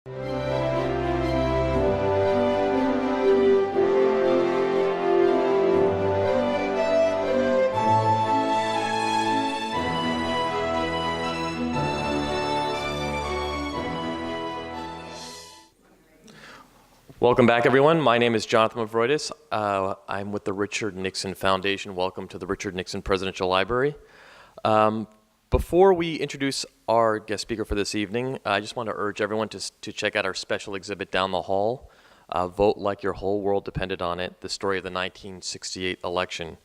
Welcome back, everyone. My name is Jonathan Mavroidis. I'm with the Richard Nixon Foundation. Welcome to the Richard Nixon Presidential Library. Before we introduce our guest speaker for this evening, I just want to urge everyone to check out our special exhibit down the hall, Vote Like Your Whole World Depended on It, the story of the 1968 election.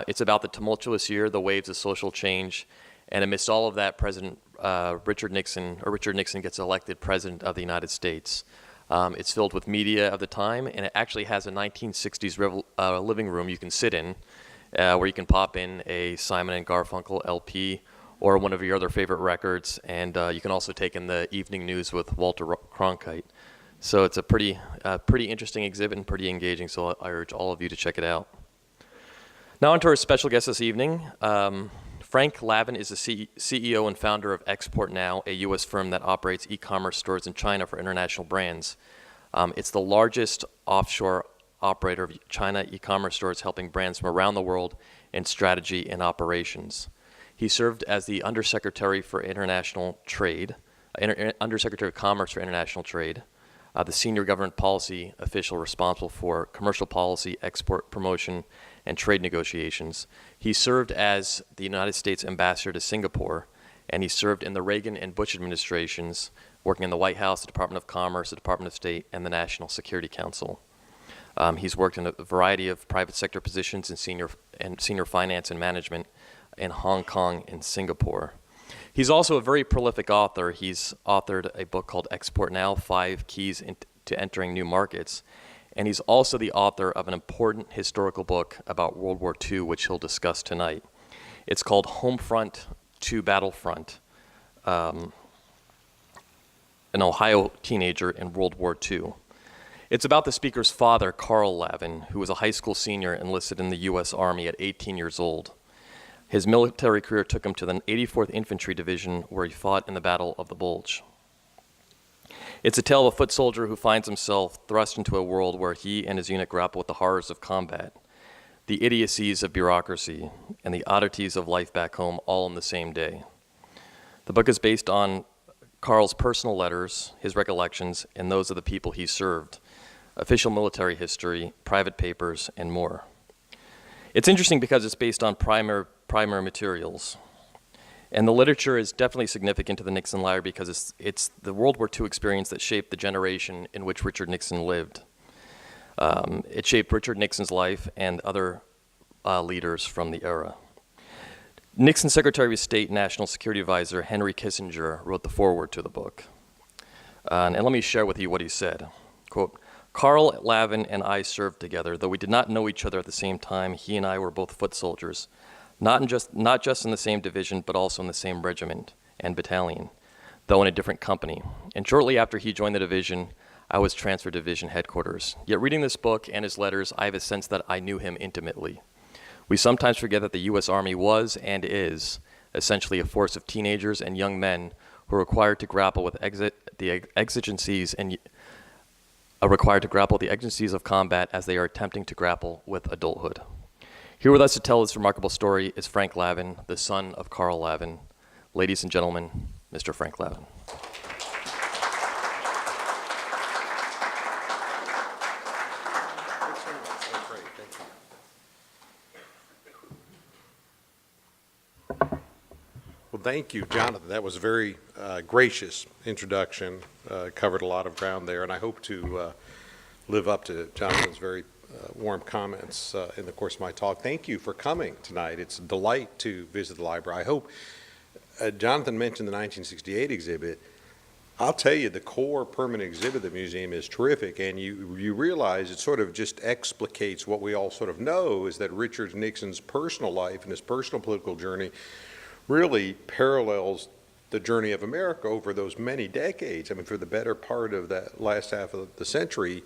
It's about the tumultuous year, the waves of social change, and amidst all of that, Richard Nixon gets elected President of the United States. It's filled with media of the time, and it actually has a 1960s living room you can sit in, where you can pop in a Simon and Garfunkel LP or one of your other favorite records, and you can also take in the evening news with Walter Cronkite. So it's a pretty interesting exhibit and pretty engaging, so I urge all of you to check it out. Now on to our special guest this evening. Frank Lavin is the CEO and founder of Export Now, a U.S. firm that operates e-commerce stores in China for international brands. It's the largest offshore operator of China e-commerce stores, helping brands from around the world in strategy and operations. He served as the Undersecretary for International Trade, Undersecretary of Commerce for International Trade, the senior government policy official responsible for commercial policy, export promotion, and trade negotiations. He served as the United States ambassador to Singapore, and he served in the Reagan and Bush administrations, working in the White House, the Department of Commerce, the Department of State, and the National Security Council. He's worked in a variety of private sector positions in senior finance and management in Hong Kong and Singapore. He's also a very prolific author. He's authored a book called Export Now, 5 Keys to Entering New Markets. And he's also the author of an important historical book about World War II, which he'll discuss tonight. It's called Homefront to Battlefront, an Ohio teenager in World War II. It's about the speaker's father, Carl Lavin, who was a high school senior enlisted in the U.S. Army at 18 years old. His military career took him to the 84th Infantry Division, where he fought in the Battle of the Bulge. It's a tale of a foot soldier who finds himself thrust into a world where he and his unit grapple with the horrors of combat, the idiocies of bureaucracy, and the oddities of life back home all in the same day. The book is based on Carl's personal letters, his recollections, and those of the people he served, official military history, private papers, and more. It's interesting because it's based on primary materials. And the literature is definitely significant to the Nixon Library because it's the World War II experience that shaped the generation in which Richard Nixon lived. It shaped Richard Nixon's life and other leaders from the era. Nixon's Secretary of State and National Security Advisor, Henry Kissinger, wrote the foreword to the book. And let me share with you what he said. Quote, "Carl Lavin and I served together. Though we did not know each other at the same time, he and I were both foot soldiers. Not just in the same division, but also in the same regiment and battalion, though in a different company. And shortly after he joined the division, I was transferred to division headquarters. Yet reading this book and his letters, I have a sense that I knew him intimately. We sometimes forget that the U.S. Army was and is essentially a force of teenagers and young men who are required to grapple with the exigencies of combat as they are attempting to grapple with adulthood." Here with us to tell this remarkable story is Frank Lavin, the son of Carl Lavin. Ladies and gentlemen, Mr. Frank Lavin. Well, thank you, Jonathan. That was a very gracious introduction, covered a lot of ground there, and I hope to live up to Jonathan's very warm comments in the course of my talk. Thank you for coming tonight. It's a delight to visit the library. I hope, Jonathan mentioned the 1968 exhibit. I'll tell you, the core permanent exhibit of the museum is terrific, and you realize it sort of just explicates what we all sort of know, is that Richard Nixon's personal life and his personal political journey really parallels the journey of America over those many decades. I mean, for the better part of that last half of the century,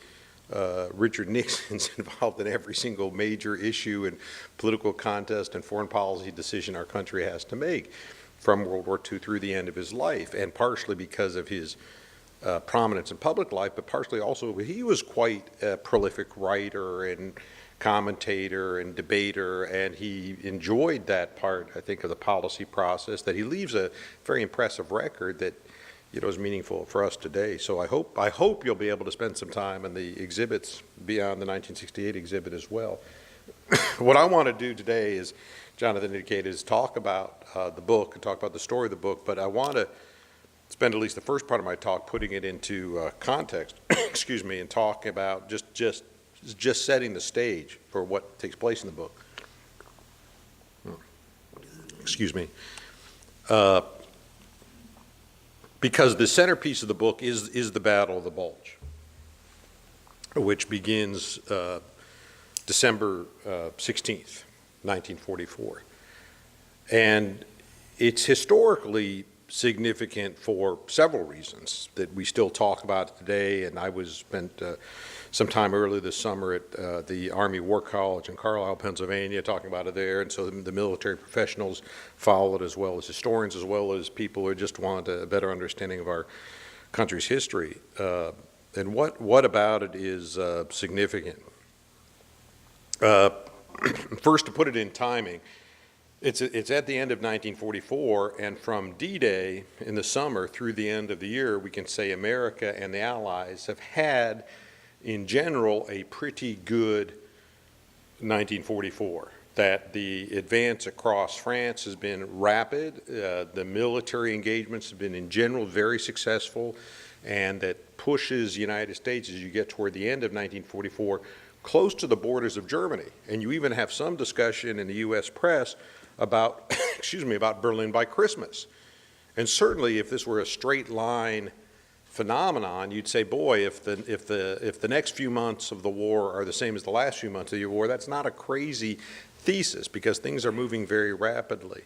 Richard Nixon's involved in every single major issue and political contest and foreign policy decision our country has to make, from World War II through the end of his life, and partially because of his prominence in public life, but partially also he was quite a prolific writer and commentator and debater, and he enjoyed that part, I think, of the policy process, that he leaves a very impressive record that, you know, is meaningful for us today. So I hope you'll be able to spend some time in the exhibits beyond the 1968 exhibit as well. What I want to do today, is Jonathan indicated, is talk about the book and talk about the story of the book, but I want to spend at least the first part of my talk putting it into context, excuse me, and talk about just setting the stage for what takes place in the book. Excuse me. Because the centerpiece of the book is the Battle of the Bulge, which begins December 16th, 1944. And it's historically significant for several reasons that we still talk about today. And I spent some time earlier this summer at the Army War College in Carlisle, Pennsylvania, talking about it there. And so the military professionals follow it, as well as historians, as well as people who just want a better understanding of our country's history. And what about it is significant? First, to put it in timing, it's at the end of 1944, and from D-Day in the summer through the end of the year, we can say America and the Allies have had, in general, a pretty good 1944. That the advance across France has been rapid, the military engagements have been, in general, very successful, and that pushes the United States, as you get toward the end of 1944, close to the borders of Germany. And you even have some discussion in the U.S. press about, excuse me, about Berlin by Christmas. And certainly, if this were a straight line phenomenon, you'd say, boy, if the next few months of the war are the same as the last few months of the war, that's not a crazy thesis, because things are moving very rapidly.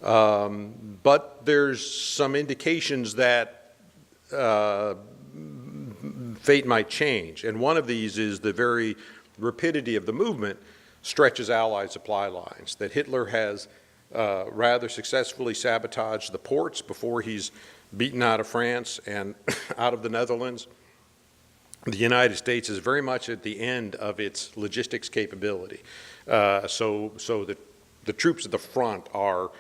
But there's some indications that fate might change. And one of these is the very rapidity of the movement stretches Allied supply lines, that Hitler has rather successfully sabotaged the ports before he's beaten out of France and out of the Netherlands. The United States is very much at the end of its logistics capability. So the troops at the front are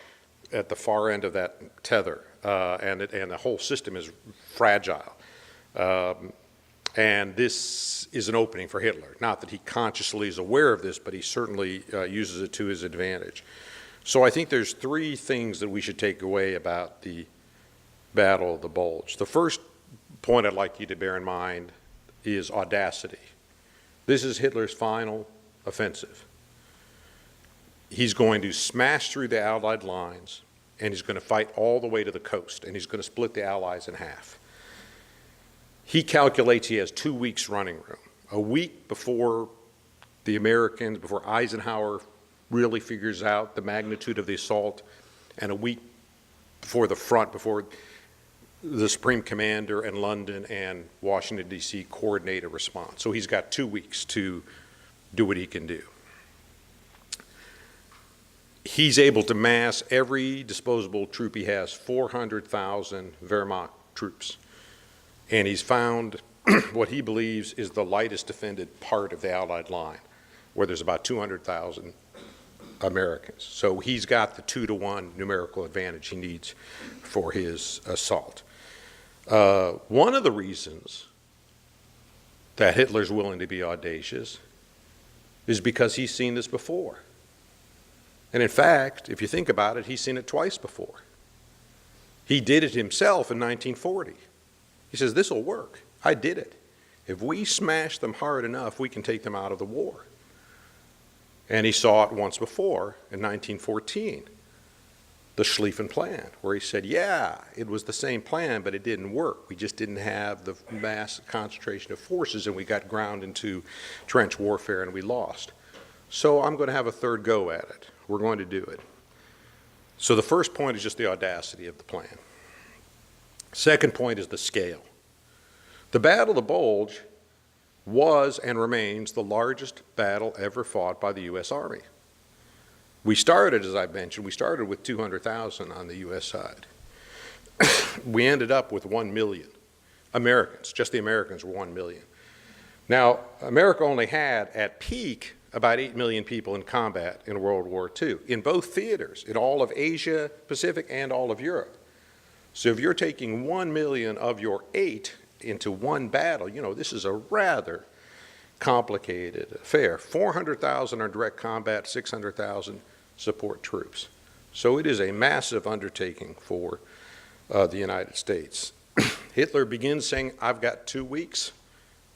at the far end of that tether, and the whole system is fragile. And this is an opening for Hitler. Not that he consciously is aware of this, but he certainly uses it to his advantage. So I think there's three things that we should take away about the Battle of the Bulge. The first point I'd like you to bear in mind is audacity. This is Hitler's final offensive. He's going to smash through the Allied lines, and he's going to fight all the way to the coast, and he's going to split the Allies in half. He calculates he has 2 weeks running room, a week before the Americans, before Eisenhower really figures out the magnitude of the assault, and a week before the front, before the Supreme Commander and London and Washington, D.C. coordinate a response. So he's got 2 weeks to do what he can do. He's able to mass every disposable troop he has, 400,000 Wehrmacht troops. And he's found what he believes is the lightest defended part of the Allied line, where there's about 200,000 Americans. So he's got the 2-to-1 numerical advantage he needs for his assault. One of the reasons that Hitler's willing to be audacious is because he's seen this before. And in fact, if you think about it, he's seen it twice before. He did it himself in 1940. He says, this will work. I did it. If we smash them hard enough, we can take them out of the war. And he saw it once before in 1914, the Schlieffen Plan, where he said, yeah, it was the same plan, but it didn't work. We just didn't have the mass concentration of forces, and we got ground into trench warfare, and we lost. So I'm going to have a third go at it. We're going to do it. So the first point is just the audacity of the plan. Second point is the scale. The Battle of the Bulge was and remains the largest battle ever fought by the U.S. Army. We started, as I mentioned, with 200,000 on the U.S. side. We ended up with 1 million Americans. Just the Americans were 1 million. Now, America only had, at peak, about 8 million people in combat in World War II, in both theaters, in all of Asia, Pacific, and all of Europe. So if you're taking 1 million of your 8 into one battle, you know, this is a rather complicated affair. 400,000 are direct combat, 600,000 support troops. So it is a massive undertaking for the United States. Hitler begins saying, I've got 2 weeks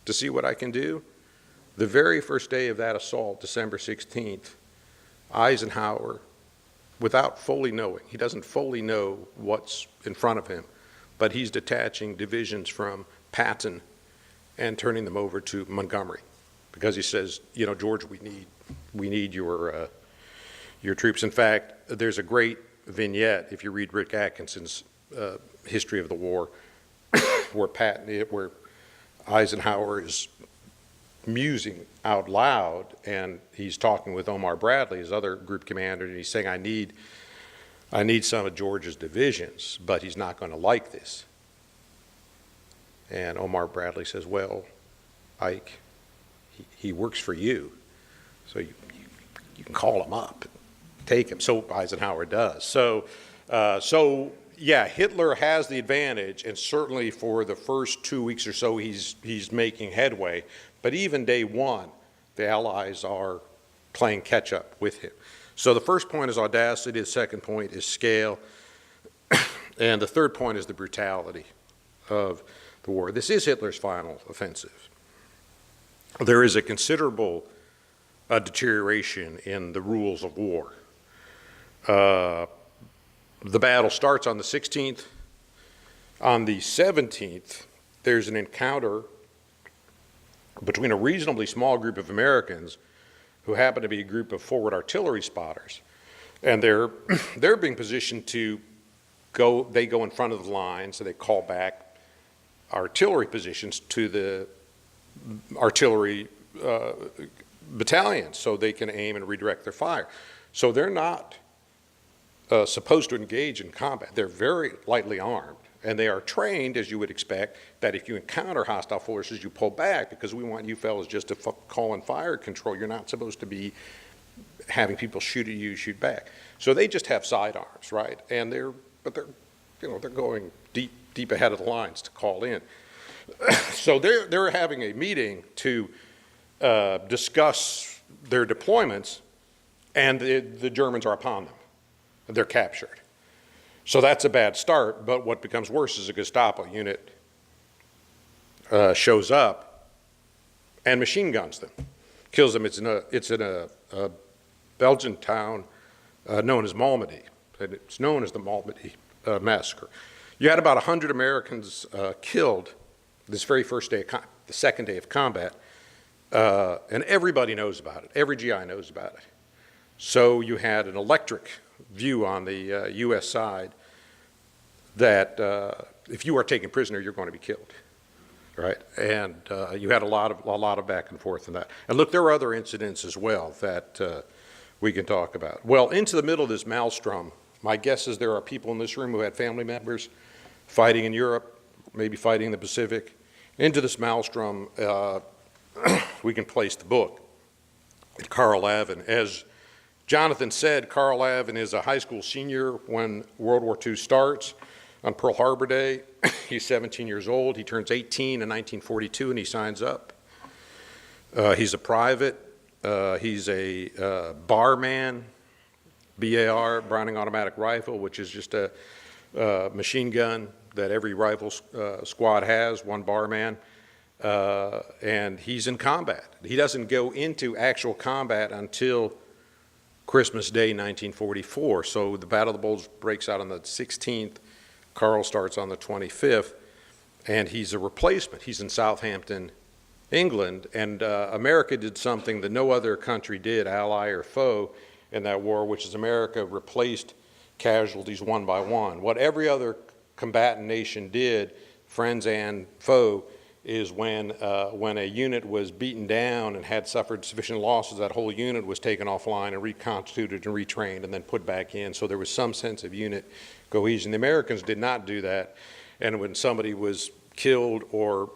to see what I can do. The very first day of that assault, December 16th, Eisenhower, without fully knowing, he doesn't fully know what's in front of him, but he's detaching divisions from Patton and turning them over to Montgomery, because he says, you know, George, we need your troops. In fact, there's a great vignette if you read Rick Atkinson's History of the War, where Eisenhower is musing out loud, and he's talking with Omar Bradley, his other group commander, and he's saying, I need some of George's divisions, but he's not going to like this. And Omar Bradley says, well, Ike, he works for you, so you can call him up, take him. So Eisenhower does. So yeah, Hitler has the advantage, and certainly for the first 2 weeks or so, he's making headway. But even day one, the Allies are playing catch up with him. So the first point is audacity, the second point is scale, and the third point is the brutality of the war. This is Hitler's final offensive. There is a considerable deterioration in the rules of war. The battle starts on the 16th. On the 17th, there's an encounter between a reasonably small group of Americans who happen to be a group of forward artillery spotters. And they're being positioned to go, they go in front of the line, so they call back artillery positions to the artillery battalions so they can aim and redirect their fire. So they're not supposed to engage in combat. They're very lightly armed, and they are trained, as you would expect, that if you encounter hostile forces, you pull back, because we want you fellas just to call in fire control. You're not supposed to be having people shoot at you, shoot back. So they just have sidearms, right? And they're going deep ahead of the lines to call in. So they're having a meeting to discuss their deployments, and the Germans are upon them. They're captured. So that's a bad start, but what becomes worse is a Gestapo unit shows up and machine guns them, kills them. It's in a Belgian town known as Malmedy. It's known as the Malmedy massacre. You had about 100 Americans killed this very first day, the second day of combat, and everybody knows about it. Every GI knows about it. So you had an electric view on the U.S. side that if you are taken prisoner, you're going to be killed, right? And you had a lot of back and forth in that. And look, there are other incidents as well that we can talk about. Well, into the middle of this maelstrom, my guess is there are people in this room who had family members fighting in Europe, maybe fighting in the Pacific. Into this maelstrom, we can place the book, Carl Lavin. As Jonathan said, Carl Lavin is a high school senior when World War II starts. On Pearl Harbor Day, he's 17 years old. He turns 18 in 1942, and he signs up. He's a private. He's a barman, BAR, Browning Automatic Rifle, which is just a machine gun that every rifle squad has, one barman. And he's in combat. He doesn't go into actual combat until Christmas Day, 1944. So the Battle of the Bulge breaks out on the 16th. Carl starts on the 25th, and he's a replacement. He's in Southampton, England, and America did something that no other country did, ally or foe, in that war, which is America replaced casualties one by one. What every other combatant nation did, friends and foe, is when a unit was beaten down and had suffered sufficient losses, that whole unit was taken offline and reconstituted and retrained and then put back in. So there was some sense of unit cohesion. The Americans did not do that. And when somebody was killed or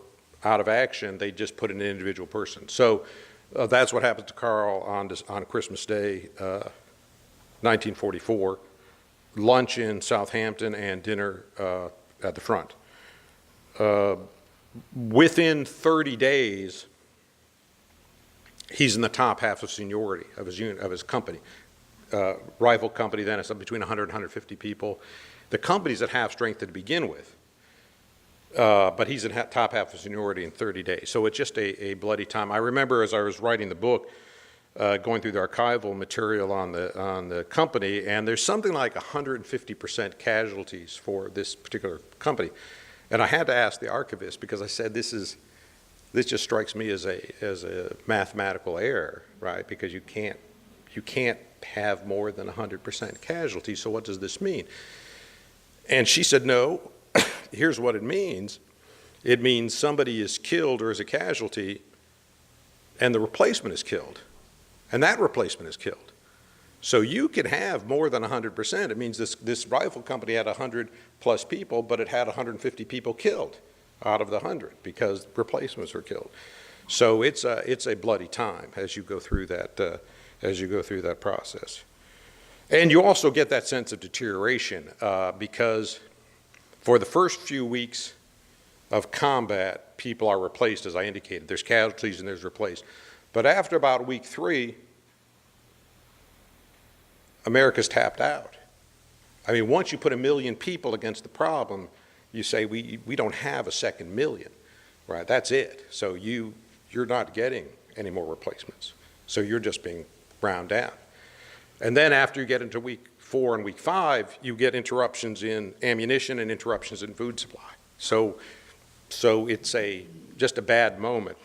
out of action, they just put an individual person. So that's what happened to Carl on Christmas Day, 1944. Lunch in Southampton and dinner at the front. Within 30 days, he's in the top half of seniority of his unit, of his company. Rifle company, then it's between 100 and 150 people. The company's at half strength to begin with, but he's in top half of seniority in 30 days. So it's just a bloody time. I remember as I was writing the book, going through the archival material on the company, and there's something like 150% casualties for this particular company. And I had to ask the archivist, because I said, this just strikes me as a mathematical error, right? Because you can't have more than 100% casualties, so what does this mean? And she said, no, here's what it means. It means somebody is killed or is a casualty, and the replacement is killed. And that replacement is killed. So you could have more than 100%. It means this rifle company had 100 plus people, but it had 150 people killed out of the 100 because replacements were killed. So it's a bloody time as you go through that process. And you also get that sense of deterioration because for the first few weeks of combat, people are replaced, as I indicated. There's casualties and there's replaced. But after about week 3, America's tapped out. I mean, once you put 1 million people against the problem, you say we don't have a second million, right? That's it. So you're not getting any more replacements. So you're just being ground down. And then after you get into week 4 and week 5, you get interruptions in ammunition and interruptions in food supply. So it's just a bad moment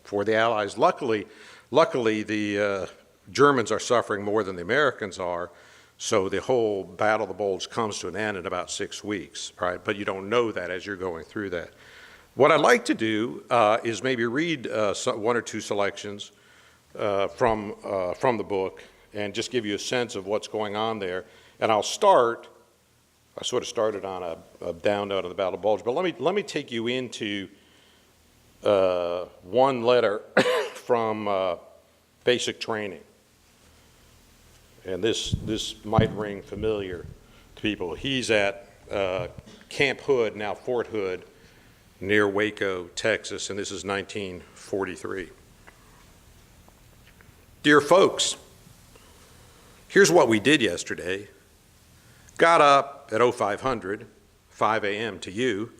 for the Allies. Luckily, the Germans are suffering more than the Americans are, so the whole Battle of the Bulge comes to an end in about 6 weeks, right? But you don't know that as you're going through that. What I'd like to do is maybe read 1 or 2 selections from the book and just give you a sense of what's going on there. And I sort of started on a down note on the Battle of the Bulge, but let me take you into one letter from basic training. And this might ring familiar to people. He's at Camp Hood, now Fort Hood, near Waco, Texas, and this is 1943. Dear folks, here's what we did yesterday. Got up at 0500, 5 a.m. to you,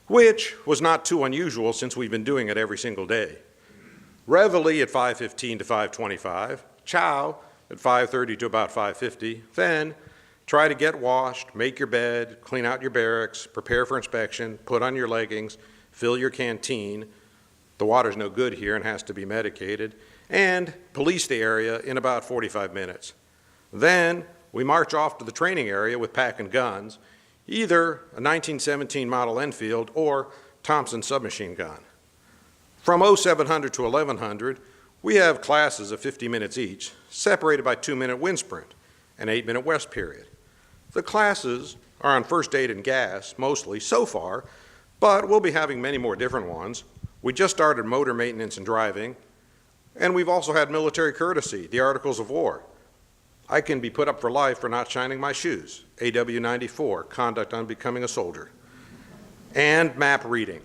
which was not too unusual since we've been doing it every single day. Reveille at 5:15 to 5:25, chow at 5:30 to about 5:50, then try to get washed, make your bed, clean out your barracks, prepare for inspection, put on your leggings, fill your canteen. The water's no good here and has to be medicated, and police the area in about 45 minutes. Then we march off to the training area with pack and guns, either a 1917 Model Enfield or Thompson submachine gun. From 0700 to 1100, we have classes of 50 minutes each, separated by 2-minute wind sprint, an 8-minute rest period. The classes are on first aid and gas, mostly, so far, but we'll be having many more different ones. We just started motor maintenance and driving, and we've also had military courtesy, the Articles of War. I can be put up for life for not shining my shoes, AW 94, conduct unbecoming a soldier, and map reading.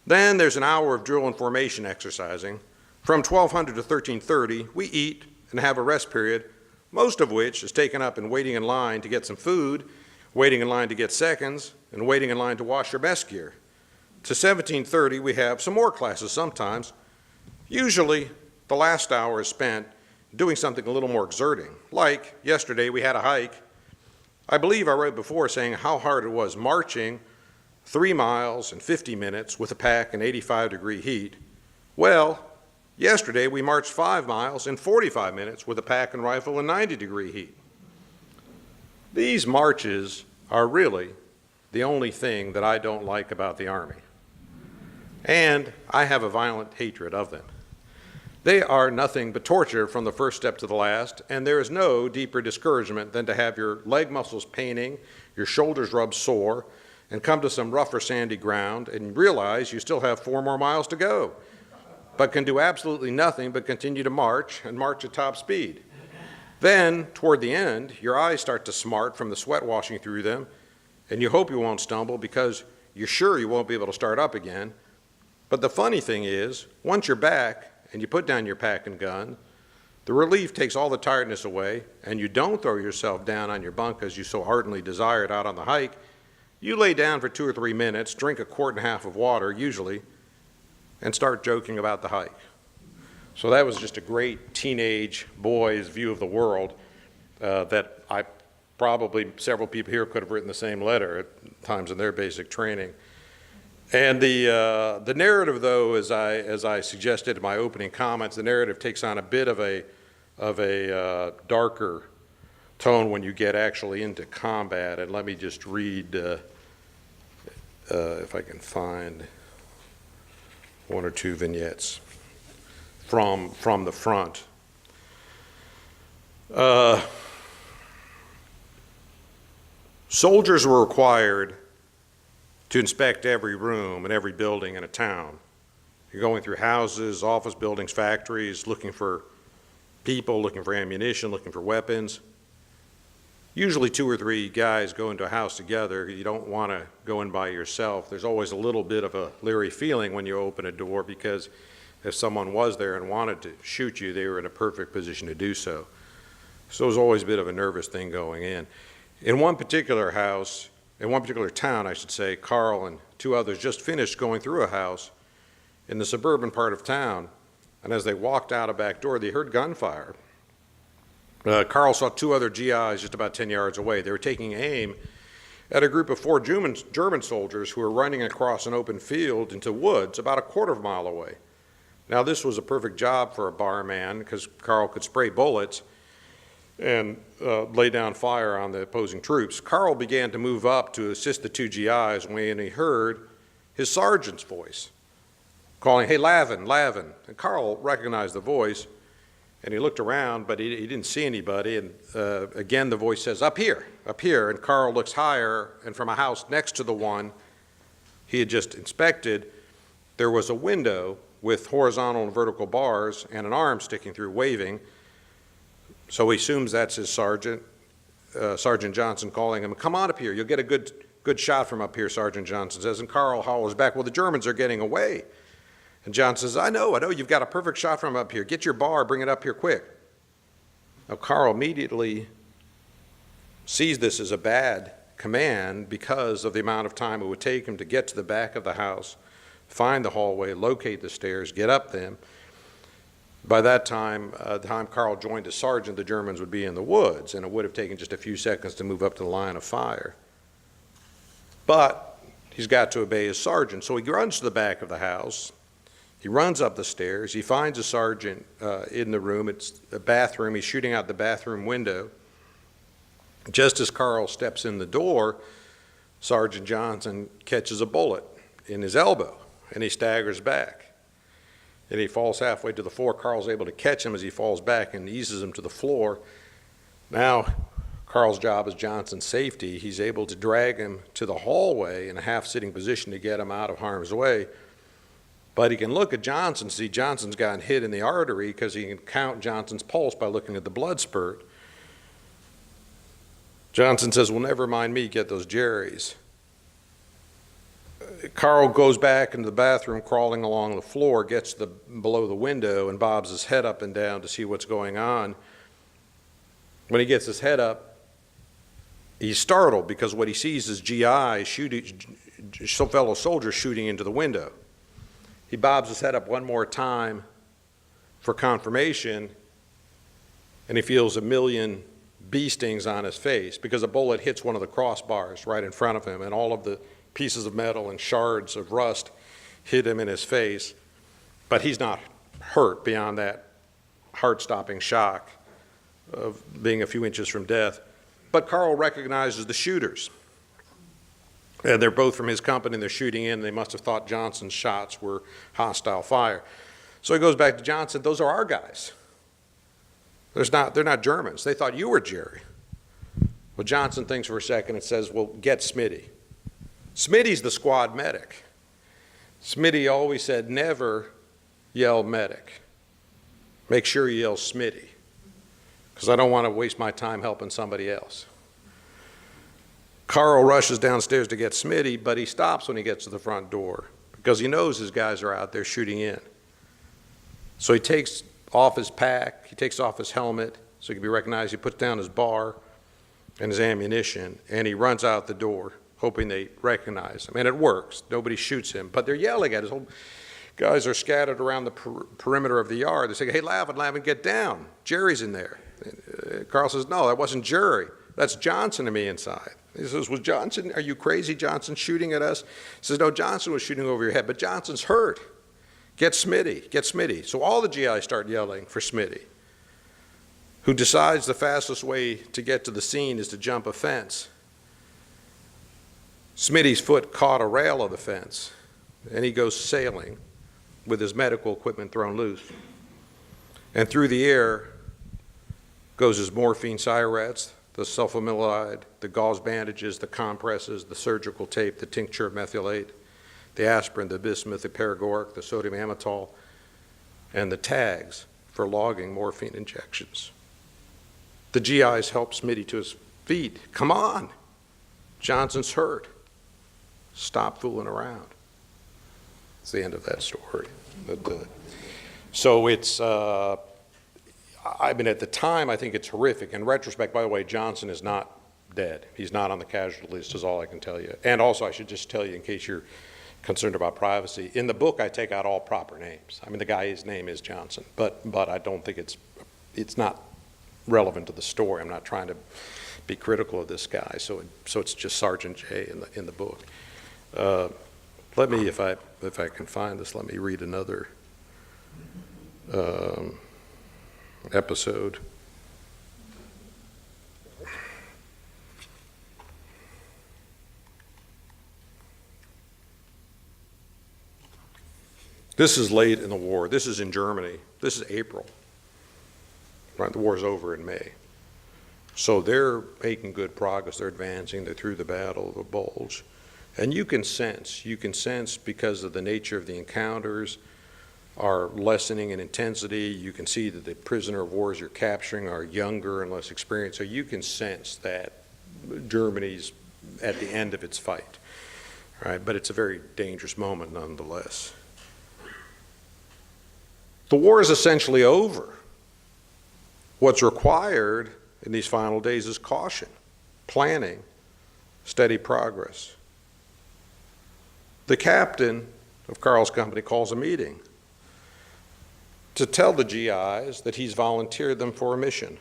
Then there's an hour of drill and formation exercising. From 1200 to 1330, we eat and have a rest period, most of which is taken up in waiting in line to get some food, waiting in line to get seconds, and waiting in line to wash your mess gear. To 1730, we have some more classes sometimes. Usually, the last hour is spent doing something a little more exerting. Like yesterday, we had a hike. I believe I wrote before saying how hard it was marching 3 miles in 50 minutes with a pack in 85-degree heat. Well, yesterday we marched 5 miles in 45 minutes with a pack and rifle in 90-degree heat. These marches are really the only thing that I don't like about the Army. And I have a violent hatred of them. They are nothing but torture from the first step to the last, and there is no deeper discouragement than to have your leg muscles paining, your shoulders rubbed sore, and come to some rougher sandy ground and realize you still have 4 more miles to go, but can do absolutely nothing but continue to march and march at top speed. Then, toward the end, your eyes start to smart from the sweat washing through them, and you hope you won't stumble because you're sure you won't be able to start up again. But the funny thing is, once you're back and you put down your pack and gun, the relief takes all the tiredness away, and you don't throw yourself down on your bunk as you so ardently desired out on the hike. You lay down for 2 or 3 minutes, drink a quart and a half of water, usually, and start joking about the hike. So that was just a great teenage boy's view of the world that I probably several people here could have written the same letter at times in their basic training. And the narrative, though, as I suggested in my opening comments, the narrative takes on a bit of a darker tone when you get actually into combat. And let me just read, if I can find 1 or 2 vignettes from the front. Soldiers were required to inspect every room and every building in a town. You're going through houses, office buildings, factories, looking for people, looking for ammunition, looking for weapons. Usually 2 or 3 guys go into a house together. You don't want to go in by yourself. There's always a little bit of a leery feeling when you open a door because if someone was there and wanted to shoot you, they were in a perfect position to do so. So there's always a bit of a nervous thing going in. In one particular house, in one particular town, I should say, Carl and 2 others just finished going through a house in the suburban part of town, and as they walked out a back door, they heard gunfire. Carl saw 2 other GIs just about 10 yards away. They were taking aim at a group of 4 German soldiers who were running across an open field into woods about a quarter of a mile away. Now, this was a perfect job for a barman because Carl could spray bullets and lay down fire on the opposing troops. Carl began to move up to assist the 2 GIs when he heard his sergeant's voice calling, "Hey, Lavin, Lavin." And Carl recognized the voice, and he looked around, but he didn't see anybody. And again, the voice says, up here. And Carl looks higher, and from a house next to the one he had just inspected, there was a window with horizontal and vertical bars and an arm sticking through, waving. So he assumes that's his sergeant, Sergeant Johnson, calling him, "Come on up here. You'll get a good shot from up here," Sergeant Johnson says. And Carl hollers back, "Well, the Germans are getting away." And Johnson says, I know, you've got a perfect shot from up here. Get your bar, bring it up here quick." Now, Carl immediately sees this as a bad command because of the amount of time it would take him to get to the back of the house, find the hallway, locate the stairs, get up them. By that time, the time Carl joined his sergeant, the Germans would be in the woods, and it would have taken just a few seconds to move up to the line of fire. But he's got to obey his sergeant, so he runs to the back of the house. He runs up the stairs. He finds a sergeant in the room. It's a bathroom. He's shooting out the bathroom window. Just as Carl steps in the door, Sergeant Johnson catches a bullet in his elbow, and he staggers back. And he falls halfway to the floor. Carl's able to catch him as he falls back and eases him to the floor. Now, Carl's job is Johnson's safety. He's able to drag him to the hallway in a half-sitting position to get him out of harm's way. But he can look at Johnson, see Johnson's gotten hit in the artery because he can count Johnson's pulse by looking at the blood spurt. Johnson says, "Well, never mind me, get those Jerry's." Carl goes back into the bathroom, crawling along the floor, gets below the window and bobs his head up and down to see what's going on. When he gets his head up, he's startled because what he sees is GI shooting, fellow soldiers shooting into the window. He bobs his head up one more time for confirmation, and he feels a million bee stings on his face because a bullet hits one of the crossbars right in front of him, and all of the pieces of metal and shards of rust hit him in his face. But he's not hurt beyond that heart-stopping shock of being a few inches from death. But Carl recognizes the shooters. And they're both from his company, and they're shooting in. They must have thought Johnson's shots were hostile fire. So he goes back to Johnson. "Those are our guys. They're not Germans. They thought you were Jerry." Well, Johnson thinks for a second and says, "Well, get Smitty." Smitty's the squad medic. Smitty always said, never yell medic. Make sure you yell Smitty, because I don't want to waste my time helping somebody else. Carl rushes downstairs to get Smitty, but he stops when he gets to the front door because he knows his guys are out there shooting in. So he takes off his pack, he takes off his helmet so he can be recognized. He puts down his bar and his ammunition, and he runs out the door hoping they recognize him. And it works. Nobody shoots him, but they're yelling at him. Guys are scattered around the perimeter of the yard. They say, hey, Lavin, get down. Jerry's in there. Carl says, no, that wasn't Jerry. That's Johnson and me inside. He says, was Johnson, are you crazy? Johnson shooting at us? He says, no, Johnson was shooting over your head, but Johnson's hurt. Get Smitty, get Smitty. So all the GIs start yelling for Smitty, who decides the fastest way to get to the scene is to jump a fence. Smitty's foot caught a rail of the fence, and he goes sailing with his medical equipment thrown loose. And through the air goes his morphine cigarettes, the sulfamylide, the gauze bandages, the compresses, the surgical tape, the tincture of methylate, the aspirin, the bismuth, the paregoric, the sodium amytal, and the tags for logging morphine injections. The GIs help Smitty to his feet. Come on, Johnson's hurt. Stop fooling around. It's the end of that story. So it's, I mean, at the time, I think it's horrific. In retrospect, by the way, Johnson is not dead. He's not on the casualty list, is all I can tell you. And also, I should just tell you, in case you're concerned about privacy, in the book, I take out all proper names. I mean, the guy's name is Johnson, but I don't think it's not relevant to the story. I'm not trying to be critical of this guy. So it's just Sergeant J in the book. Let me, if I can find this, let me read another episode. This is late in the war. This is in Germany. This is April. Right, the war's over in May. So they're making good progress. They're advancing. They're through the battle of the Bulge. And you can sense because of the nature of the encounters are lessening in intensity. You can see that the prisoner of wars you're capturing are younger and less experienced. So you can sense that Germany's at the end of its fight, right? But it's a very dangerous moment nonetheless. The war is essentially over. What's required in these final days is caution, planning, steady progress. The captain of Carl's company calls a meeting to tell the GIs that he's volunteered them for a mission.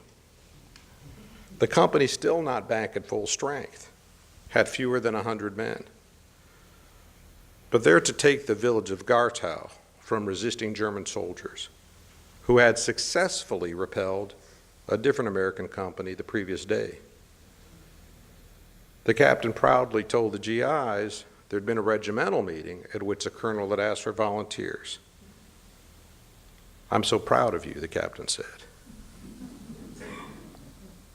The company's still not back at full strength, had fewer than 100 men. But they're to take the village of Gartow from resisting German soldiers who had successfully repelled a different American company the previous day. The captain proudly told the GIs there'd been a regimental meeting at which the colonel had asked for volunteers. I'm so proud of you, the captain said.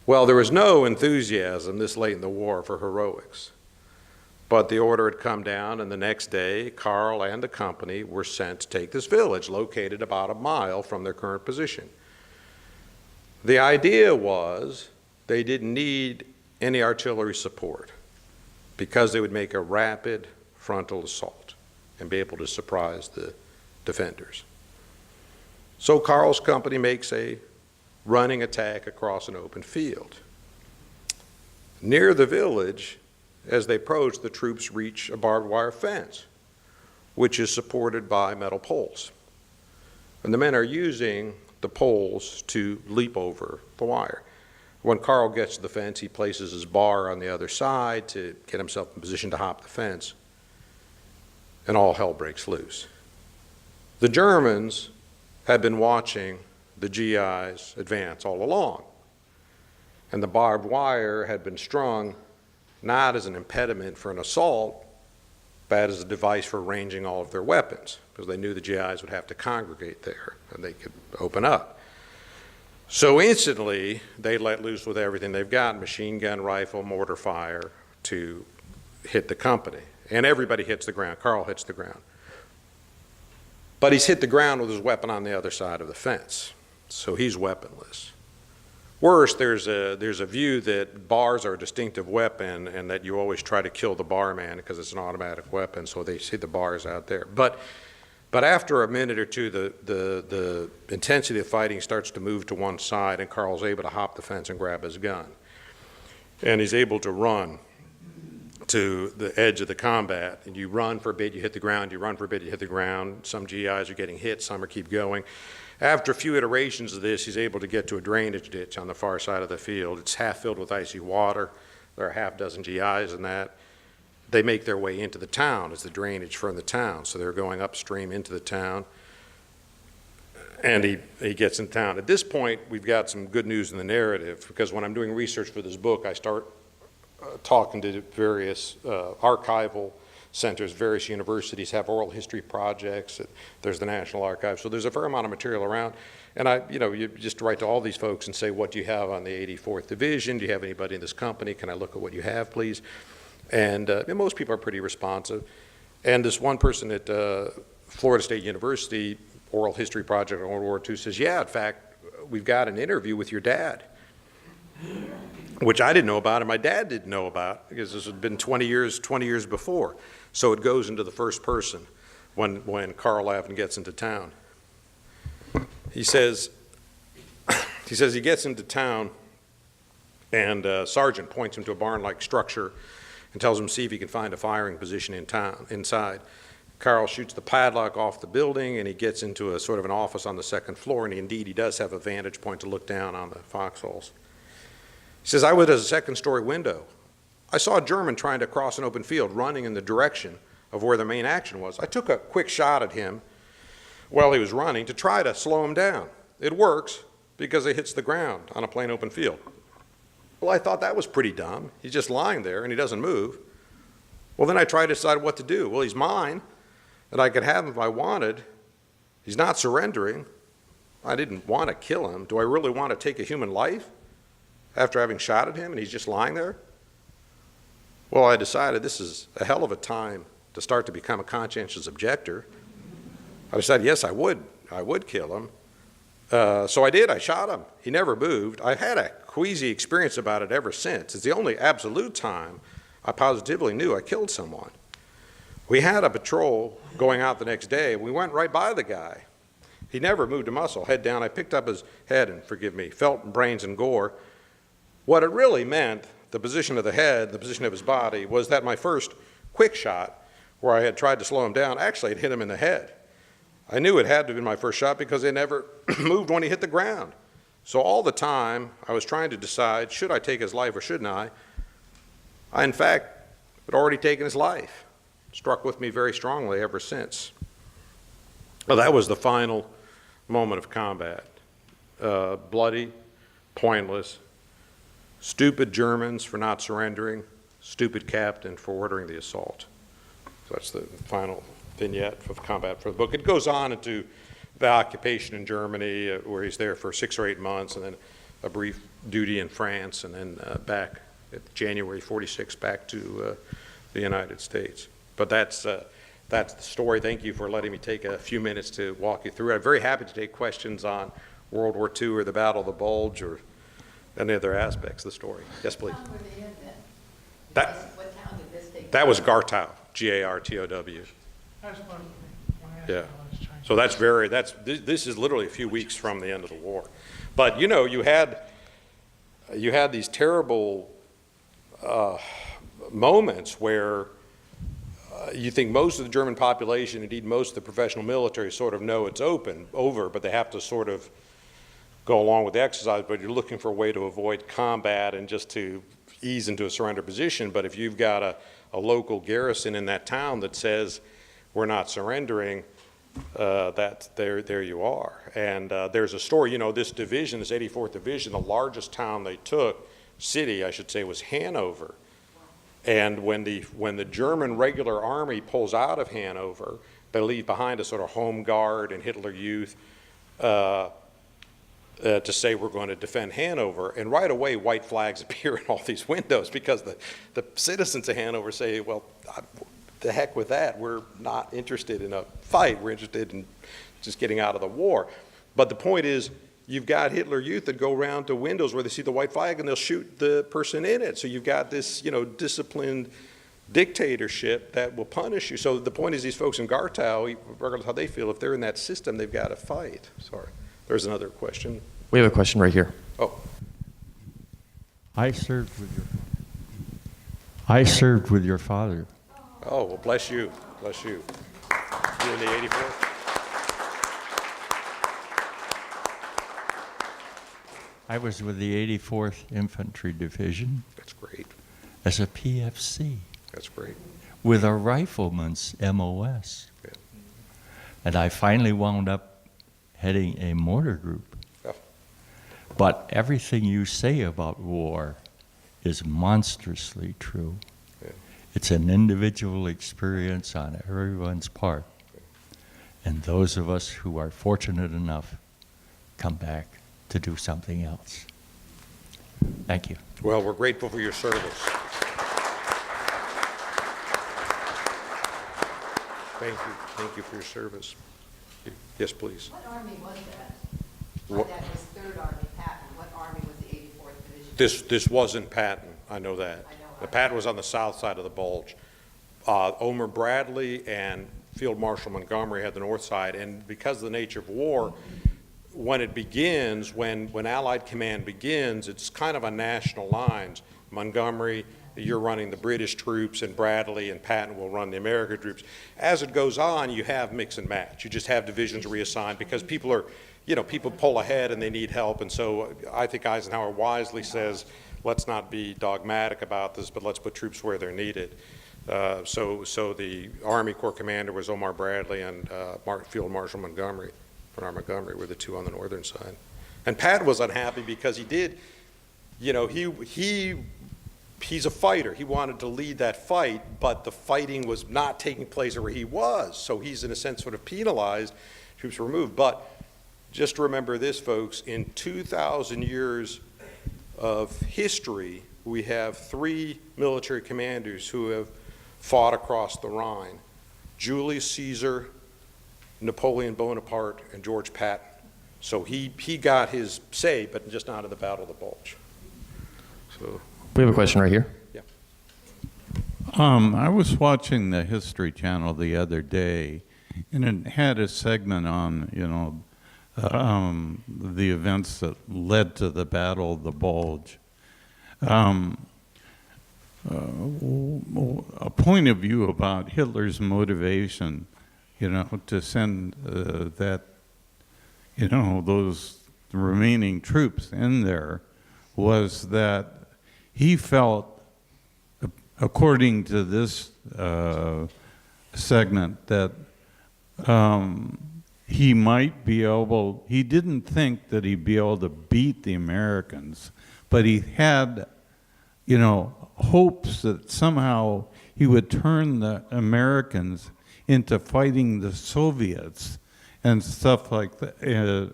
Well, there was no enthusiasm this late in the war for heroics, but the order had come down, and the next day, Carl and the company were sent to take this village, located about a mile from their current position. The idea was they didn't need any artillery support because they would make a rapid frontal assault and be able to surprise the defenders. So Carl's company makes a running attack across an open field. Near the village, as they approach, the troops reach a barbed wire fence, which is supported by metal poles. And the men are using the poles to leap over the wire. When Carl gets to the fence, he places his bar on the other side to get himself in position to hop the fence, and all hell breaks loose. The Germans had been watching the GIs advance all along, and the barbed wire had been strung not as an impediment for an assault, but as a device for arranging all of their weapons, because they knew the GIs would have to congregate there and they could open up. So instantly, they let loose with everything they've got, machine gun, rifle, mortar fire, to hit the company. and everybody hits the ground. Carl hits the ground. But he's hit the ground with his weapon on the other side of the fence, so he's weaponless. Worse, there's a view that bars are a distinctive weapon and that you always try to kill the barman because it's an automatic weapon, so they see the bars out there. But after a minute or two, the intensity of fighting starts to move to one side, and Carl's able to hop the fence and grab his gun. And he's able to run to the edge of the combat. And you run for a bit, you hit the ground, you run for a bit, you hit the ground. Some GIs are getting hit, some are keep going. After a few iterations of this, he's able to get to a drainage ditch on the far side of the field. It's half filled with icy water. There are half dozen GIs in that. They make their way into the town as the drainage from the town. So they're going upstream into the town. And he gets in town. At this point, we've got some good news in the narrative, because when I'm doing research for this book, I start talking to various archival centers. Various universities have oral history projects. There's the National Archives. So there's a fair amount of material around. And you just write to all these folks and say, what do you have on the 84th Division? Do you have anybody in this company? Can I look at what you have, please? And most people are pretty responsive. And this one person at Florida State University, oral history project on World War II, says, yeah, in fact, we've got an interview with your dad, which I didn't know about and my dad didn't know about, because this had been 20 years before. So it goes into the first person when Carl Lavin gets into town. He says he gets into town, and Sergeant points him to a barn-like structure and tells him to see if he can find a firing position inside. Carl shoots the padlock off the building, and he gets into a sort of an office on the second floor, and indeed he does have a vantage point to look down on the foxholes. He says, I was at a second-story window. I saw a German trying to cross an open field, running in the direction of where the main action was. I took a quick shot at him while he was running to try to slow him down. It works because it hits the ground on a plain open field. Well, I thought that was pretty dumb. He's just lying there and he doesn't move. Well, then I tried to decide what to do. Well, he's mine, and I could have him if I wanted. He's not surrendering. I didn't want to kill him. Do I really want to take a human life after having shot at him and he's just lying there? Well, I decided this is a hell of a time to start to become a conscientious objector. I decided, yes, I would kill him. So I did. I shot him. He never moved. I've had a queasy experience about it ever since. It's the only absolute time I positively knew I killed someone. We had a patrol going out the next day. We went right by the guy. He never moved a muscle. Head down. I picked up his head and, forgive me, felt brains and gore. What it really meant, the position of the head, the position of his body, was that my first quick shot, where I had tried to slow him down, actually had hit him in the head. I knew it had to have been my first shot because they never moved when he hit the ground. So all the time, I was trying to decide, should I take his life or shouldn't I? I, in fact, had already taken his life. Struck with me very strongly ever since. Well, that was the final moment of combat. Bloody, pointless, stupid Germans for not surrendering, stupid captain for ordering the assault. So that's the final vignette of combat for the book. It goes on into the occupation in Germany, where he's there for 6 or 8 months, and then a brief duty in France, and then back at January 46, back to the United States. But that's the story. Thank you for letting me take a few minutes to walk you through it. I'm very happy to take questions on World War II or the Battle of the Bulge or any other aspects of the story. Yes, please. What town were they in then? What town did this take? That was Gartow, G-A-R-T-O-W. That's what Yeah. So this is literally a few weeks from the end of the war. But you know, you had these terrible moments where you think most of the German population, indeed most of the professional military, sort of know it's over, but they have to sort of go along with the exercise, but you're looking for a way to avoid combat and just to ease into a surrender position. But if you've got a local garrison in that town that says, we're not surrendering, there you are. And there's a story, you know, this division, this 84th Division, the largest town they took, city, I should say, was Hanover. And when the German regular army pulls out of Hanover, they leave behind a sort of home guard and Hitler Youth to say we're going to defend Hanover. And right away, white flags appear in all these windows because the citizens of Hanover say, well, the heck with that. We're not interested in a fight. We're interested in just getting out of the war. But the point is, you've got Hitler Youth that go around to windows where they see the white flag and they'll shoot the person in it. So you've got this, disciplined dictatorship that will punish you. So the point is, these folks in Gartow, regardless of how they feel, if they're in that system, they've got to fight. Sorry. There's another question. We have a question right here. Oh. I served with your father. Oh, well, bless you. Bless you. You in the 84th? I was with the 84th Infantry Division That's great. as a PFC That's great. with a rifleman's MOS. Yeah. And I finally wound up heading a mortar group. Oh. But everything you say about war is monstrously true. Yeah. It's an individual experience on everyone's part. And those of us who are fortunate enough come back to do something else. Thank you. Well, we're grateful for your service. Thank you. Thank you for your service. Yes, please. What army was that? What- That was 3rd Army, Patton. What army was the 84th Division? This wasn't Patton. I know that. I know. The Patton was on the south side of the Bulge. Omer Bradley and Field Marshal Montgomery had the north side, and because of the nature of war, when it begins, when Allied command begins, it's kind of on national lines. Montgomery, you're running the British troops, and Bradley and Patton will run the American troops. As it goes on, you have mix and match. You just have divisions reassigned because people are, people pull ahead and they need help. And so I think Eisenhower wisely says, let's not be dogmatic about this, but let's put troops where they're needed. So the Army Corps commander was Omar Bradley, and Field Marshal Montgomery. Bernard Montgomery were the two on the northern side. And Patton was unhappy because he did, he's a fighter. He wanted to lead that fight, but the fighting was not taking place where he was. So he's in a sense sort of penalized, troops were removed. But just remember this, folks, in 2,000 years of history, we have 3 military commanders who have fought across the Rhine: Julius Caesar, Napoleon Bonaparte, and George Patton. So he got his say, but just not in the Battle of the Bulge. So We have a question right here. yeah. I was watching the History Channel the other day, and it had a segment on, the events that led to the Battle of the Bulge. A point of view about Hitler's motivation, to send those remaining troops in there was that he felt, according to this segment, that he might be able, he didn't think that he'd be able to beat the Americans, but he had, hopes that somehow he would turn the Americans into fighting the Soviets and stuff like that,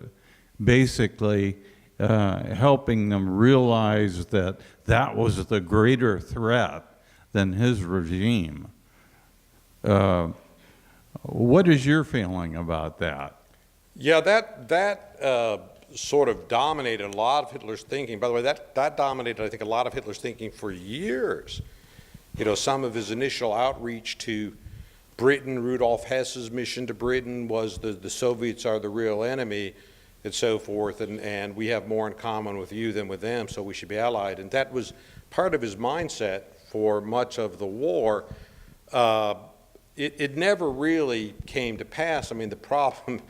basically helping them realize that that was the greater threat than his regime. What is your feeling about that? Yeah, that sort of dominated a lot of Hitler's thinking. By the way, that dominated, I think, a lot of Hitler's thinking for years. Some of his initial outreach to Britain, Rudolf Hess's mission to Britain was the Soviets are the real enemy, and so forth, and we have more in common with you than with them, so we should be allied. And that was part of his mindset for much of the war. It never really came to pass. I mean, the problem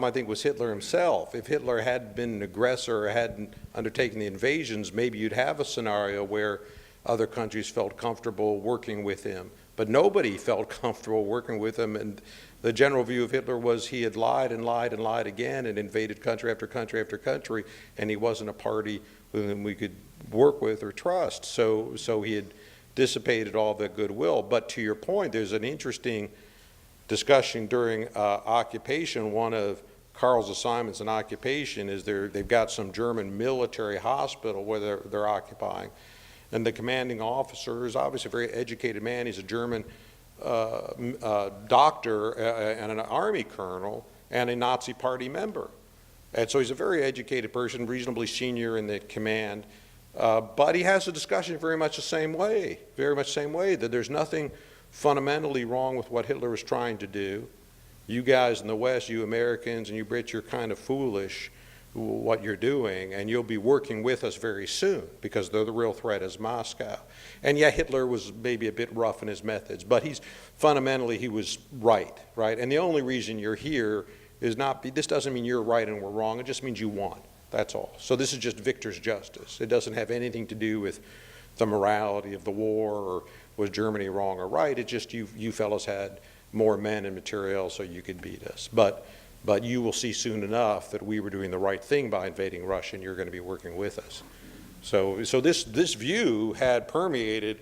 I think was Hitler himself. If Hitler had been an aggressor or hadn't undertaken the invasions, maybe you'd have a scenario where other countries felt comfortable working with him. But nobody felt comfortable working with him, and the general view of Hitler was he had lied and lied and lied again and invaded country after country after country, and he wasn't a party with whom we could work with or trust. So he had dissipated all the goodwill. But to your point, there's an interesting discussion during occupation. One of Carl's assignments in occupation is they've got some German military hospital where they're occupying. And the commanding officer is obviously a very educated man. He's a German doctor and an army colonel and a Nazi party member. And so he's a very educated person, reasonably senior in the command. But he has a discussion very much the same way, that there's nothing fundamentally wrong with what Hitler was trying to do. You guys in the West, you Americans and you Brits, you're kind of foolish what you're doing, and you'll be working with us very soon because the real threat is Moscow. And yeah, Hitler was maybe a bit rough in his methods, but fundamentally he was right? And the only reason you're here is this doesn't mean you're right and we're wrong, it just means you won, that's all. So this is just victor's justice. It doesn't have anything to do with the morality of the war or was Germany wrong or right, it's just you fellows had more men and material so you could beat us. But you will see soon enough that we were doing the right thing by invading Russia and you're going to be working with us. So this view had permeated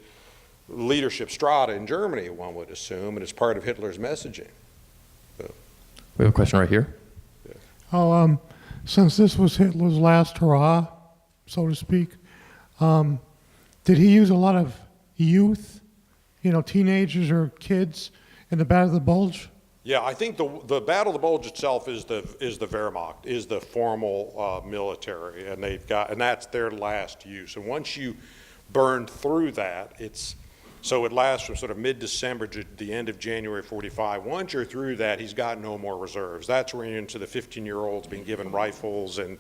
leadership strata in Germany, one would assume, and it's part of Hitler's messaging. So. We have a question right here. Oh, since this was Hitler's last hurrah, so to speak, did he use a lot of youth, teenagers or kids in the Battle of the Bulge? Yeah, I think the Battle of the Bulge itself is the Wehrmacht, is the formal military, and that's their last use. And once you burn through that, it lasts from sort of mid-December to the end of January 45. Once you're through that, he's got no more reserves. That's where you're into the 15-year-olds being given rifles, and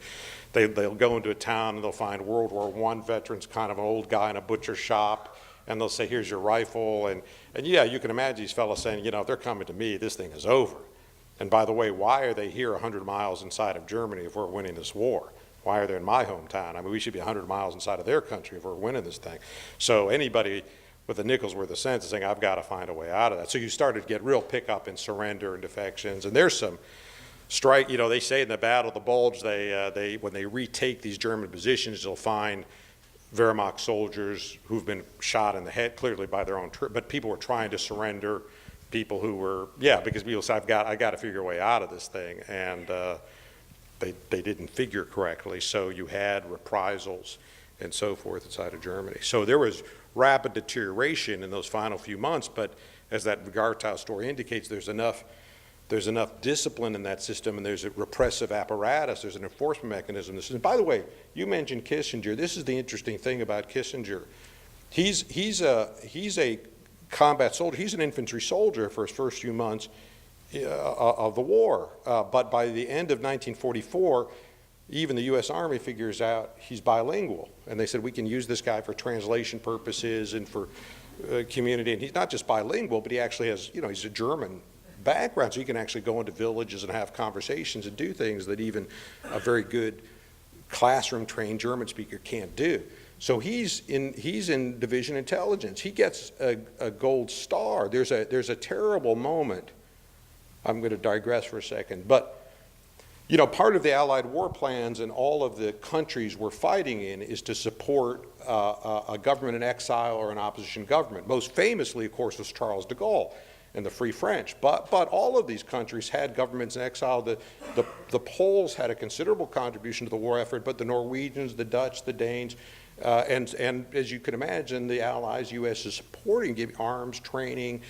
they'll go into a town and they'll find World War I veterans, kind of an old guy in a butcher shop, and they'll say, here's your rifle. And yeah, you can imagine these fellows saying, if they're coming to me, this thing is over. And by the way, why are they here 100 miles inside of Germany if we're winning this war? Why are they in my hometown? I mean, we should be 100 miles inside of their country if we're winning this thing. So anybody with a nickel's worth of sense is saying, I've got to find a way out of that. So you started to get real pickup in surrender and defections. And there's some strike, they say in the Battle of the Bulge, when they retake these German positions, they'll find Wehrmacht soldiers who've been shot in the head, clearly by their own troops, but people were trying to surrender, people who were, because people said, I got to figure a way out of this thing, and they didn't figure correctly, so you had reprisals and so forth inside of Germany. So there was rapid deterioration in those final few months, but as that Gartow story indicates, there's enough discipline in that system, and there's a repressive apparatus, there's an enforcement mechanism in the system. By the way, you mentioned Kissinger. This is the interesting thing about Kissinger. He's a combat soldier. He's an infantry soldier for his first few months of the war. But by the end of 1944, even the U.S. Army figures out he's bilingual. And they said, we can use this guy for translation purposes and for community. And he's not just bilingual, but he actually has, he's a German background, so you can actually go into villages and have conversations and do things that even a very good classroom-trained German speaker can't do. So he's in division intelligence. He gets a gold star. There's a terrible moment. I'm going to digress for a second, but part of the Allied war plans in all of the countries we're fighting in is to support a government in exile or an opposition government. Most famously, of course, was Charles de Gaulle and the Free French. But all of these countries had governments in exile. The Poles had a considerable contribution to the war effort, but the Norwegians, the Dutch, the Danes, and as you can imagine, the Allies, U.S. is supporting, giving arms, training,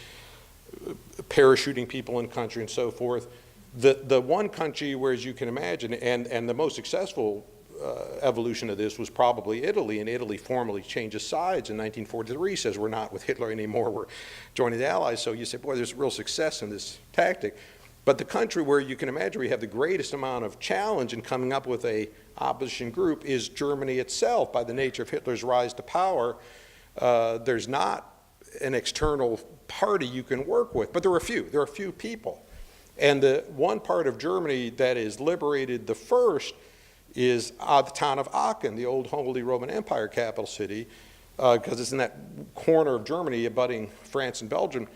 parachuting people in country and so forth. The one country where, as you can imagine, and the most successful evolution of this was probably Italy, and Italy formally changes sides in 1943, says we're not with Hitler anymore, we're joining the Allies. So you say, boy, there's real success in this tactic. But the country where you can imagine we have the greatest amount of challenge in coming up with a opposition group is Germany itself. By the nature of Hitler's rise to power, there's not an external party you can work with, but there are a few people. And the one part of Germany that is liberated the first is the town of Aachen, the old Holy Roman Empire capital city, because it's in that corner of Germany abutting France and Belgium.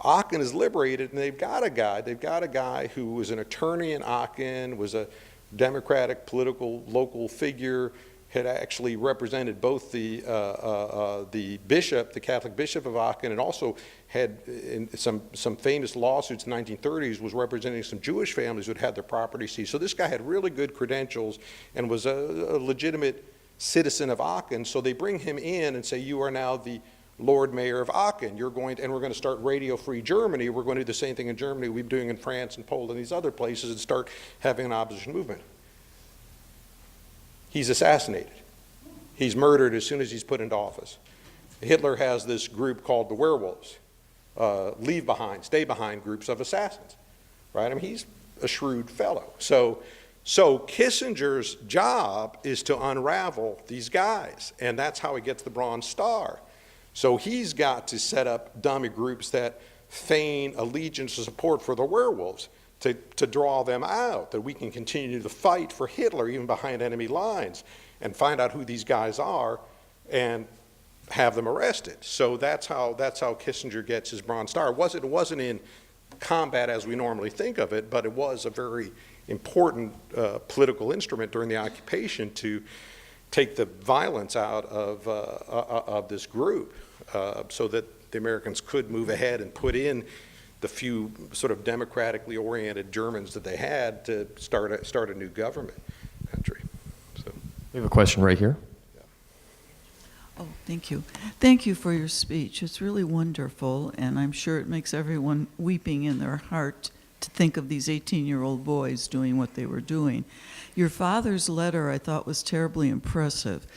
Aachen is liberated, and they've got a guy who was an attorney in Aachen, was a democratic political local figure, had actually represented both the bishop, the Catholic bishop of Aachen, and also had in some famous lawsuits in the 1930s, was representing some Jewish families who had had their property seized. So this guy had really good credentials and was a legitimate citizen of Aachen. So they bring him in and say, you are now the Lord Mayor of Aachen. We're going to start Radio Free Germany. We're going to do the same thing in Germany we've been doing in France and Poland and these other places and start having an opposition movement. He's assassinated. He's murdered as soon as he's put into office. Hitler has this group called the werewolves, leave behind, stay behind groups of assassins, right? I mean, he's a shrewd fellow. So Kissinger's job is to unravel these guys, and that's how he gets the Bronze Star. So he's got to set up dummy groups that feign allegiance and support for the werewolves to draw them out, that we can continue to fight for Hitler even behind enemy lines and find out who these guys are and have them arrested. So that's how Kissinger gets his Bronze Star. It wasn't in combat as we normally think of it, but it was a very important political instrument during the occupation to take the violence out of this group so that the Americans could move ahead and put in the few sort of democratically oriented Germans that they had to start a new government country. So We have a question right here. Oh, thank you. Thank you for your speech. It's really wonderful, and I'm sure it makes everyone weeping in their heart to think of these 18-year-old boys doing what they were doing. Your father's letter, I thought, was terribly impressive,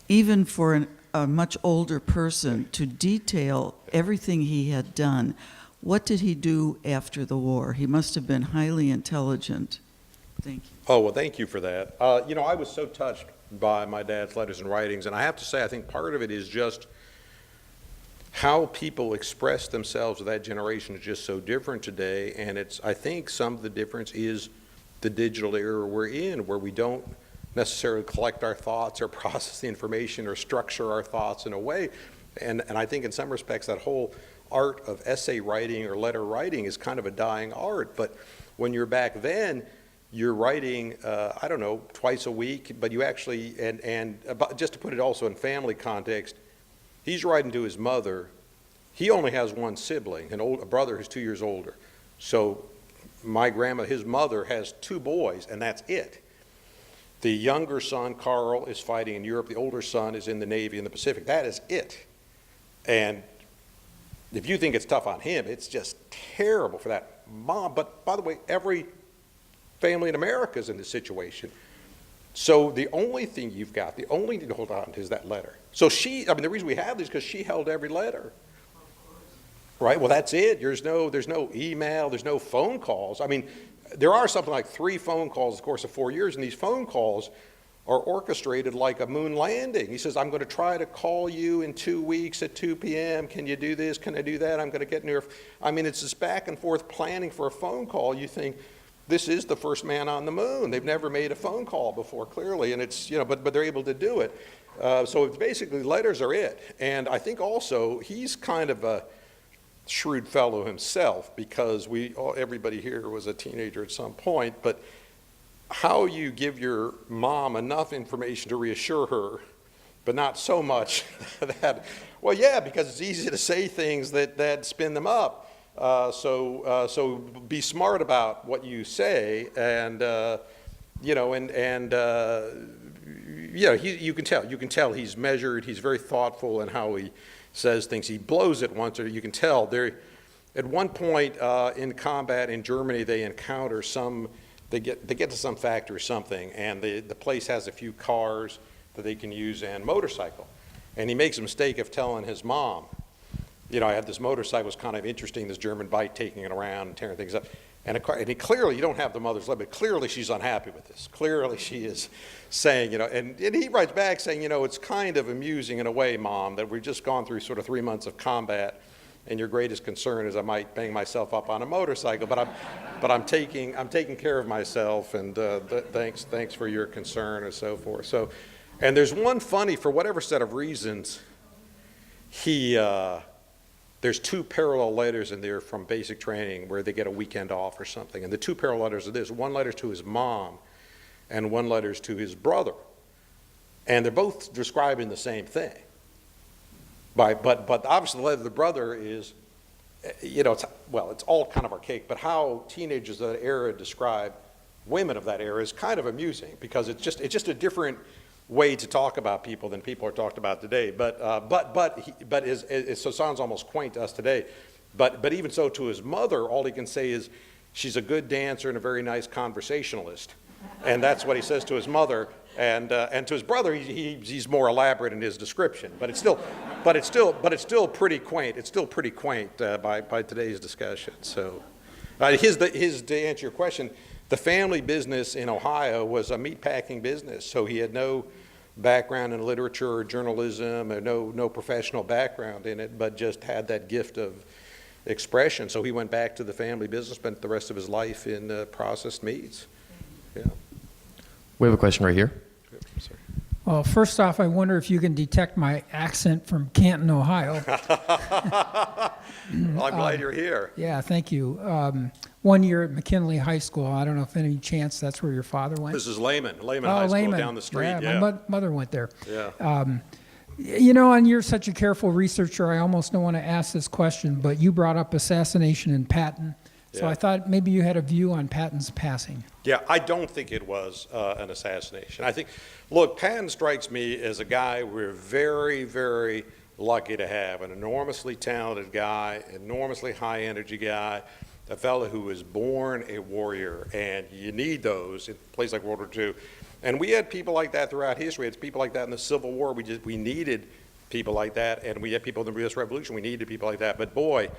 even for a much older person, to detail everything he had done. What did he do after the war? He must have been highly intelligent. Thank you. Oh, well, thank you for that. I was so touched by my dad's letters and writings, and I have to say, I think part of it is just how people express themselves of that generation is just so different today, and I think some of the difference is the digital era we're in, where we don't necessarily collect our thoughts or process the information or structure our thoughts in a way, and I think in some respects that whole art of essay writing or letter writing is kind of a dying art, but when you're back then, you're writing, I don't know, twice a week, but you actually, and just to put it also in family context, he's writing to his mother. He only has one sibling, a brother who's 2 years older. So my grandma, his mother, has two boys, and that's it. The younger son, Carl, is fighting in Europe. The older son is in the Navy in the Pacific. That is it. And if you think it's tough on him, it's just terrible for that mom. But by the way, every family in America is in this situation. So the only thing you've got, the only thing to hold on to is that letter. So the reason we have this is because she held every letter. Right? Well, that's it. There's no email, there's no phone calls. I mean, there are something like 3 phone calls in the course of 4 years, and these phone calls are orchestrated like a moon landing. He says, I'm going to try to call you in 2 weeks at 2 p.m. Can you do this? Can I do that? I'm going to get near. I mean, it's this back and forth planning for a phone call. You think, this is the first man on the moon. They've never made a phone call before, clearly, and it's, but they're able to do it. So it's basically, letters are it. And I think also he's kind of a shrewd fellow himself, because everybody here was a teenager at some point, but how you give your mom enough information to reassure her, but not so much that, well, yeah, because it's easy to say things that spin them up. So be smart about what you say, and you can tell he's measured, he's very thoughtful in how he says things. He blows it once, or you can tell. At one point in combat in Germany, they encounter they get to some factory or something, and the place has a few cars that they can use and motorcycle. And he makes a mistake of telling his mom, I had this motorcycle, it was kind of interesting, this German bike, taking it around and tearing things up. And clearly, you don't have the mother's love, but clearly she's unhappy with this. Clearly she is saying, and he writes back saying, it's kind of amusing in a way, Mom, that we've just gone through sort of 3 months of combat, and your greatest concern is I might bang myself up on a motorcycle, but I'm taking care of myself, and thanks for your concern, and so forth. So, and there's one funny, for whatever set of reasons, there's 2 parallel letters in there from basic training where they get a weekend off or something. And the 2 parallel letters are this. One letter's to his mom, and one letter's to his brother. And they're both describing the same thing. But obviously the letter to the brother is, it's all kind of archaic, but how teenagers of that era describe women of that era is kind of amusing, because it's just a different way to talk about people than people are talked about today. But so it sounds almost quaint to us today. But even so, to his mother, all he can say is, she's a good dancer and a very nice conversationalist. And that's what he says to his mother. And to his brother, he's more elaborate in his description. But it's still pretty quaint. It's still pretty quaint by today's discussion. So, to answer your question, the family business in Ohio was a meatpacking business. So he had no background in literature or journalism, or no professional background in it, but just had that gift of expression. So he went back to the family business, spent the rest of his life in processed meats. Yeah. We have a question right here. Sorry. Well, first off, I wonder if you can detect my accent from Canton, Ohio. Well, I'm glad you're here. Yeah, thank you. 1 year at McKinley High School. I don't know if any chance that's where your father went. This is Layman High School down the street. Yeah, my mother went there. Yeah. You know, and you're such a careful researcher, I almost don't want to ask this question, but you brought up Assassination and Patton. So Yeah. I thought maybe you had a view on Patton's passing. Yeah, I don't think it was an assassination. I think, look, Patton strikes me as a guy we're very, very lucky to have, an enormously talented guy, enormously high energy guy, a fellow who was born a warrior, and you need those in a place like World War II. And we had people like that throughout history. It's people like that in the Civil War. We needed people like that, and we had people in the U.S. Revolution. We needed people like that. But boy,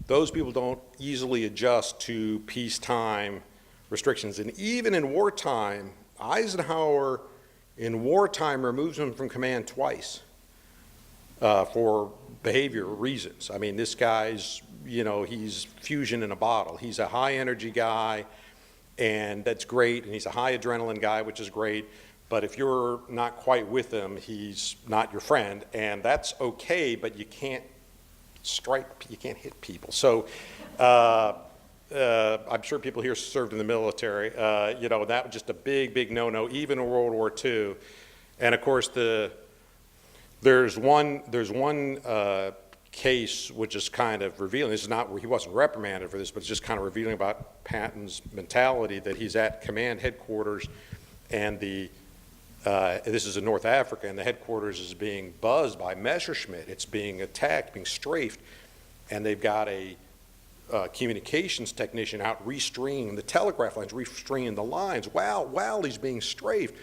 those people don't easily adjust to peacetime restrictions. And even in wartime, Eisenhower in wartime removes them from command twice for behavioral reasons. I mean, this guy's, he's fusion in a bottle. He's a high energy guy, and that's great. And he's a high adrenaline guy, which is great. But if you're not quite with him, he's not your friend. And that's okay, but you can't you can't hit people. So I'm sure people here served in the military. That was just a big, big no-no, even in World War II. And of course, there's one case which is kind of revealing. This is not where he wasn't reprimanded for this, but it's just kind of revealing about Patton's mentality, that he's at command headquarters, and this is in North Africa, and the headquarters is being buzzed by Messerschmitt. It's being attacked, being strafed, and they've got a communications technician out restringing the telegraph lines, restringing the lines while he's being strafed.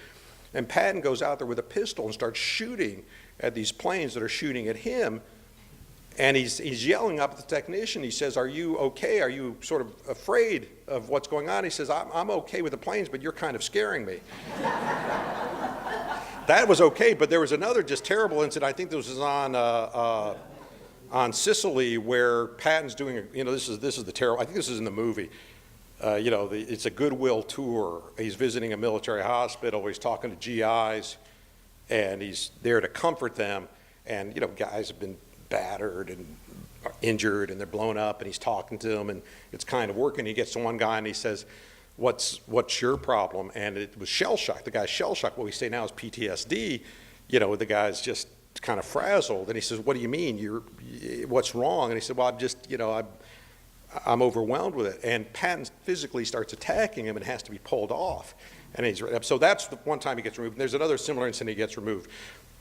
And Patton goes out there with a pistol and starts shooting at these planes that are shooting at him. And he's yelling up at the technician. He says, "Are you okay? Are you sort of afraid of what's going on?" He says, I'm okay with the planes, but you're kind of scaring me." That was okay, but there was another just terrible incident. I think this was on Sicily, where Patton's doing, this is the terrible, I think this is in the movie. It's a goodwill tour. He's visiting a military hospital. He's talking to GIs, and he's there to comfort them. And, guys have been battered and injured, and they're blown up, and he's talking to them, and it's kind of working. He gets to one guy, and he says, What's your problem? And it was shell shock. The guy's shell shock. What we say now is PTSD. The guy's just kind of frazzled. And he says, "What do you mean? What's wrong?" And he said, "Well, I'm just, I'm overwhelmed with it." And Patton physically starts attacking him and has to be pulled off. And he's so that's the one time he gets removed. And there's another similar incident he gets removed.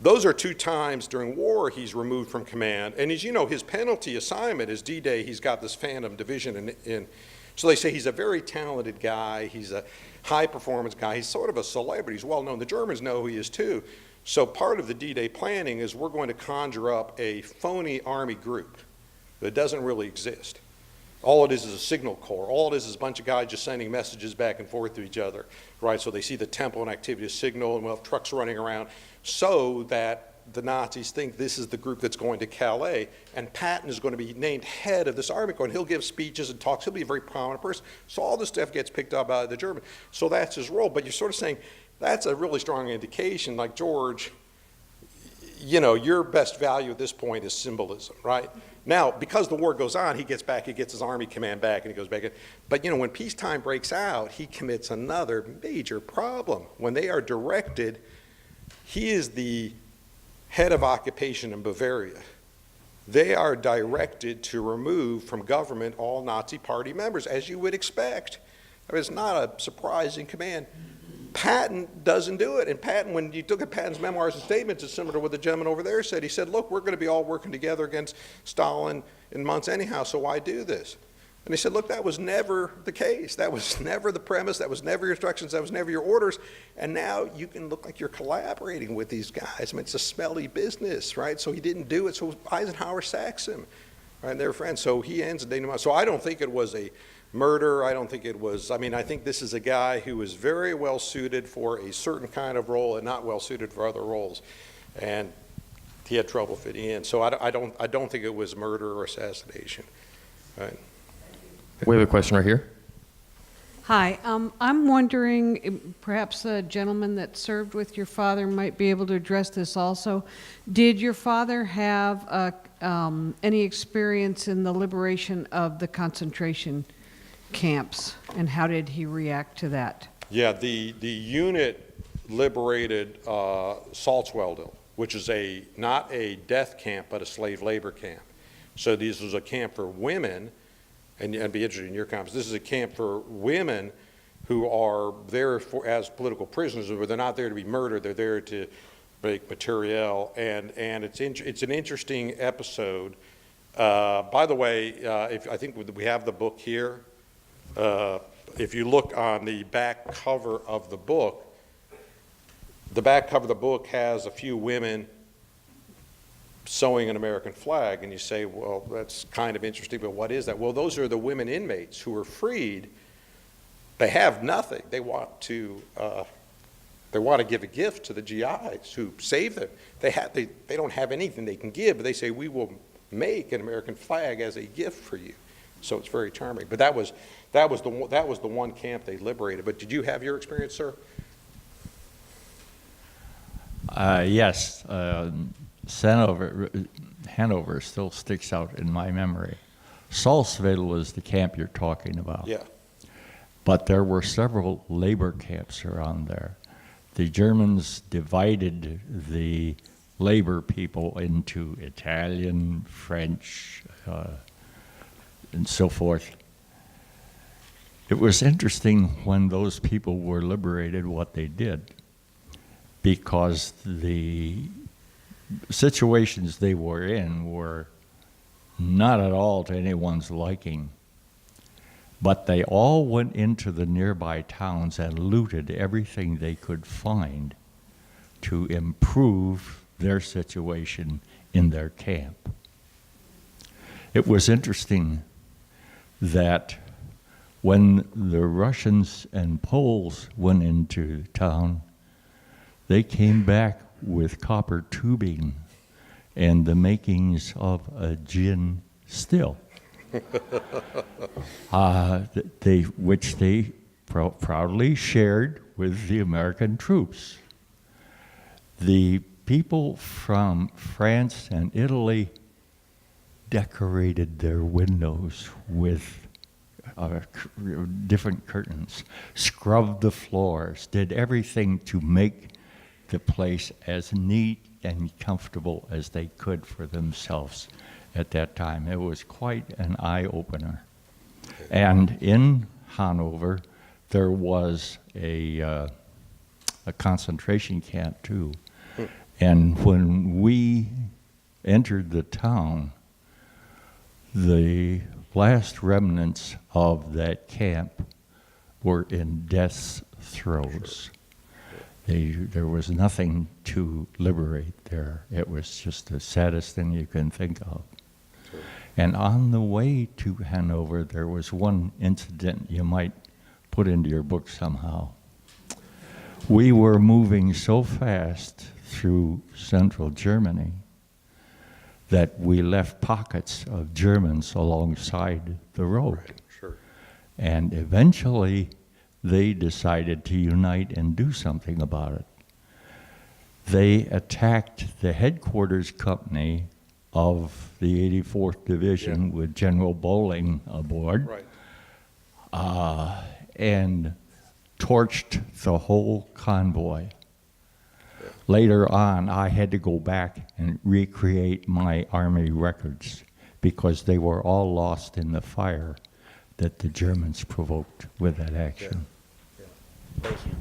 Those are 2 times during war he's removed from command. And his penalty assignment is D-Day. He's got this Phantom Division in. So they say he's a very talented guy. He's a high-performance guy. He's sort of a celebrity. He's well-known. The Germans know who he is, too. So part of the D-Day planning is we're going to conjure up a phony army group that doesn't really exist. All it is a signal corps. All it is a bunch of guys just sending messages back and forth to each other, right? So they see the tempo and activity signal, and we'll have trucks running around so that the Nazis think this is the group that's going to Calais, and Patton is going to be named head of this army corps, and he'll give speeches and talks. He'll be a very prominent person. So all this stuff gets picked up by the Germans. So that's his role. But you're sort of saying that's a really strong indication, like, George, your best value at this point is symbolism, right? Now, because the war goes on, he gets his army command back, and he goes back in. But, when peacetime breaks out, he commits another major problem. When they are directed, he is the head of occupation in Bavaria. They are directed to remove from government all Nazi party members, as you would expect. I mean, it's not a surprising command. Patton doesn't do it. And Patton, when you look at Patton's memoirs and statements, it's similar to what the gentleman over there said. He said, look, we're going to be all working together against Stalin in months anyhow, so why do this? And he said, look, that was never the case. That was never the premise. That was never your instructions. That was never your orders. And now you can look like you're collaborating with these guys. I mean, it's a smelly business, right? So he didn't do it. So Eisenhower sacks him, right? And they're friends. So he ends dating him. So I don't think it was a murder. I don't think it was, I mean, I think this is a guy who is very well suited for a certain kind of role and not well suited for other roles. And he had trouble fitting in. So I don't think it was murder or assassination, right? We have a question right here. Hi, I'm wondering, perhaps the gentleman that served with your father might be able to address this also. Did your father have any experience in the liberation of the concentration camps, and how did he react to that? Yeah, the unit liberated Salzwedel, which is not a death camp, but a slave labor camp. So this was a camp for women, and I'd be interested in your comments. This is a camp for women who are there as political prisoners, but they're not there to be murdered. They're there to make materiel, and it's an interesting episode. By the way, I think we have the book here. If you look on the back cover of the book has a few women sewing an American flag, and you say, well, that's kind of interesting, but what is that? Well, those are the women inmates who were freed. They have nothing. They want to give a gift to the GIs who saved them. They don't have anything they can give, but they say, we will make an American flag as a gift for you. So it's very charming. But that was the one camp they liberated. But did you have your experience, sir? Yes. Hanover still sticks out in my memory. Salzwedel is the camp you're talking about. Yeah. But there were several labor camps around there. The Germans divided the labor people into Italian, French, and so forth. It was interesting when those people were liberated what they did, because the situations they were in were not at all to anyone's liking. But they all went into the nearby towns and looted everything they could find to improve their situation in their camp. It was interesting that when the Russians and Poles went into town, they came back with copper tubing and the makings of a gin still. Which they proudly shared with the American troops. The people from France and Italy decorated their windows with different curtains, scrubbed the floors, did everything to make the place as neat and comfortable as they could for themselves at that time. It was quite an eye-opener. And in Hanover, there was a concentration camp too. And when we entered the town, the last remnants of that camp were in death's throes. There was nothing to liberate there. It was just the saddest thing you can think of. And on the way to Hanover, there was one incident you might put into your book somehow. We were moving so fast through central Germany that we left pockets of Germans alongside the road. Right, sure. And eventually, they decided to unite and do something about it. They attacked the headquarters company of the 84th Division with General Bowling aboard, Right. And torched the whole convoy. Later on, I had to go back and recreate my Army records because they were all lost in the fire that the Germans provoked with that action. Thank you.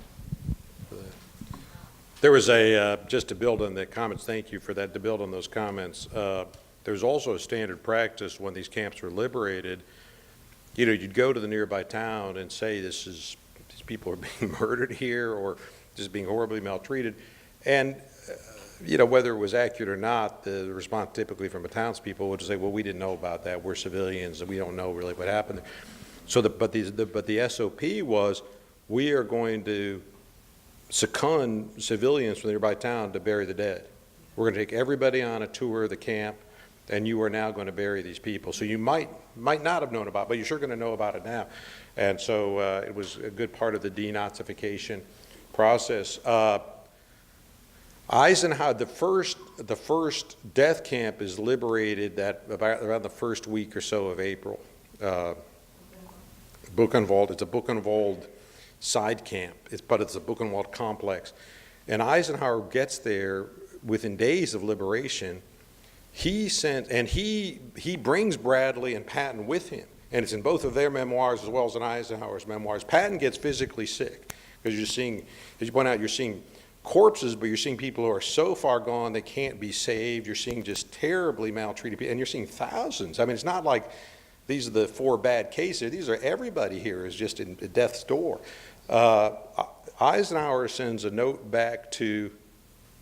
There was just to build on the comments, thank you for that, to build on those comments, there's also a standard practice when these camps were liberated. You know, you'd go to the nearby town and say, these people are being murdered here or just being horribly maltreated. And, you know, whether it was accurate or not, the response typically from the townspeople would say, well, we didn't know about that. We're civilians and we don't know really what happened. So, but the SOP was, we are going to second civilians from the nearby town to bury the dead. We're going to take everybody on a tour of the camp, and you are now going to bury these people. So you might not have known about it, but you're sure going to know about it now. And so it was a good part of the denazification process. Eisenhower, the first death camp is liberated around the first week or so of April. Buchenwald, it's a Buchenwald side camp, but it's a Buchenwald complex. And Eisenhower gets there within days of liberation. He brings Bradley and Patton with him. And it's in both of their memoirs as well as in Eisenhower's memoirs. Patton gets physically sick because you're seeing, as you point out, you're seeing corpses, but you're seeing people who are so far gone they can't be saved. You're seeing just terribly maltreated people, and you're seeing thousands. I mean, it's not like these are the 4 bad cases. These are everybody here is just in death's door. Eisenhower sends a note back to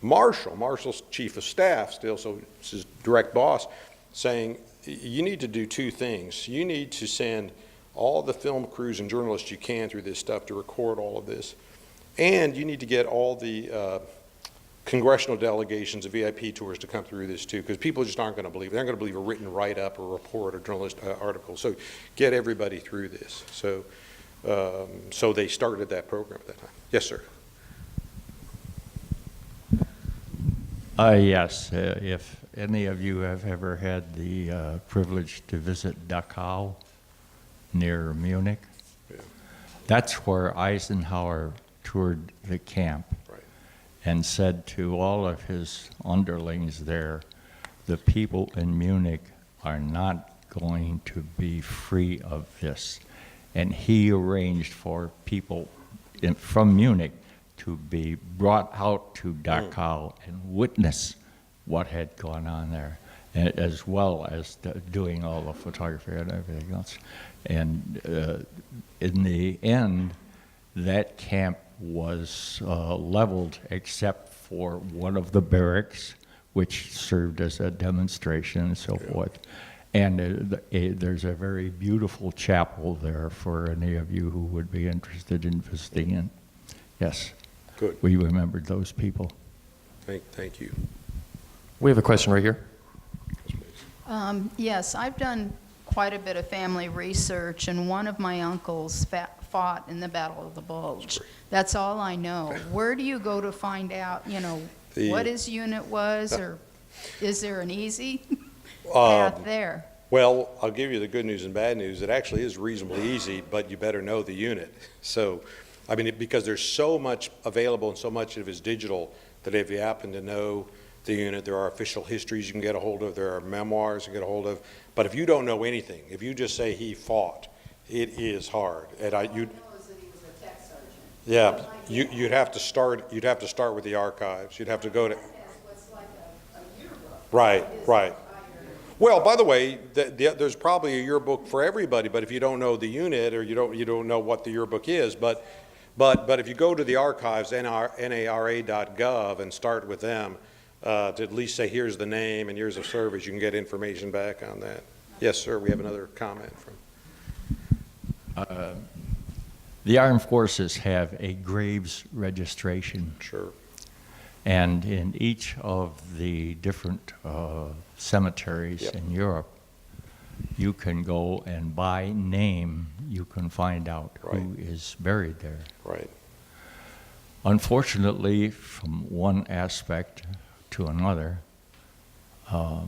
Marshall. Marshall's chief of staff still, so it's his direct boss, saying, you need to do 2 things. You need to send all the film crews and journalists you can through this stuff to record all of this. And you need to get all the congressional delegations of VIP tours to come through this too, because people just aren't going to believe it. They're not going to believe a written write-up or report or journalist article. So get everybody through this. So, so they started that program at that time. Yes, sir. Yes, if any of you have ever had the privilege to visit Dachau near Munich, Yeah. that's where Eisenhower toured the camp. Right. And said to all of his underlings there, the people in Munich are not going to be free of this. And he arranged for people from Munich to be brought out to Dachau and witness what had gone on there, as well as doing all the photography and everything else. And in the end, that camp was leveled except for one of the barracks, which served as a demonstration and so forth. And there's a very beautiful chapel there for any of you who would be interested in visiting it. Yes. Good. We remembered those people. Thank you. We have a question right here. Yes, I've done quite a bit of family research, and one of my uncles fought in the Battle of the Bulge. That's all I know. Where do you go to find out, what his unit was, or is there an easy path there? Well, I'll give you the good news and bad news. It actually is reasonably easy, but you better know the unit. So, I mean, because there's so much available and so much of it is digital that if you happen to know the unit, there are official histories you can get a hold of, there are memoirs you can get a hold of. But if you don't know anything, if you just say he fought, it is hard. And All I know is that he was a tech sergeant. yeah, you'd have to start with the archives. You'd have to go to. What's like a yearbook. Right. Well, by the way, there's probably a yearbook for everybody, but if you don't know the unit or you don't know what the yearbook is, but if you go to the archives, nara.gov, and start with them, to at least say here's the name and years of service, you can get information back on that. Yes, sir. We have another comment from. The armed forces have a graves registration. Sure. And in each of the different cemeteries Yep. in Europe, you can go and by name, you can find out who Right. is buried there. Right. Unfortunately, from one aspect to another,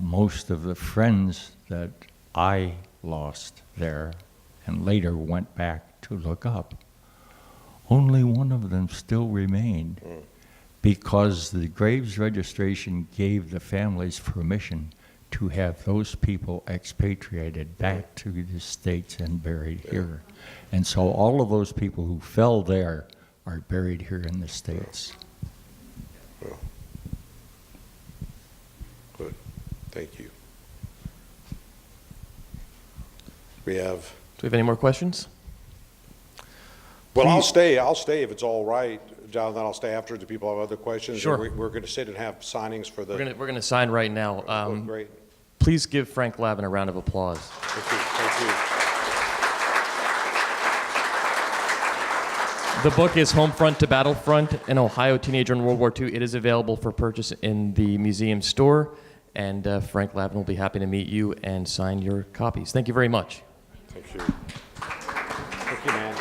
most of the friends that I lost there and later went back to look up, only one of them still remained. Because the graves registration gave the families permission to have those people expatriated back to the States and buried here. And so all of those people who fell there are buried here in the States. Thank you. We have, Do we have any more questions? well, I'll stay if it's all right, Jonathan. I'll stay after the people have other questions. Sure. We're going to sit and have signings for the. We're gonna sign right now. Oh, great. Please give Frank Lavin a round of applause. Thank you. Thank you. The book is Homefront to Battlefront, an Ohio teenager in World War II. It is available for purchase in the museum store, and Frank Lavin will be happy to meet you and sign your copies. Thank you very much. Thank you. Thank you, man.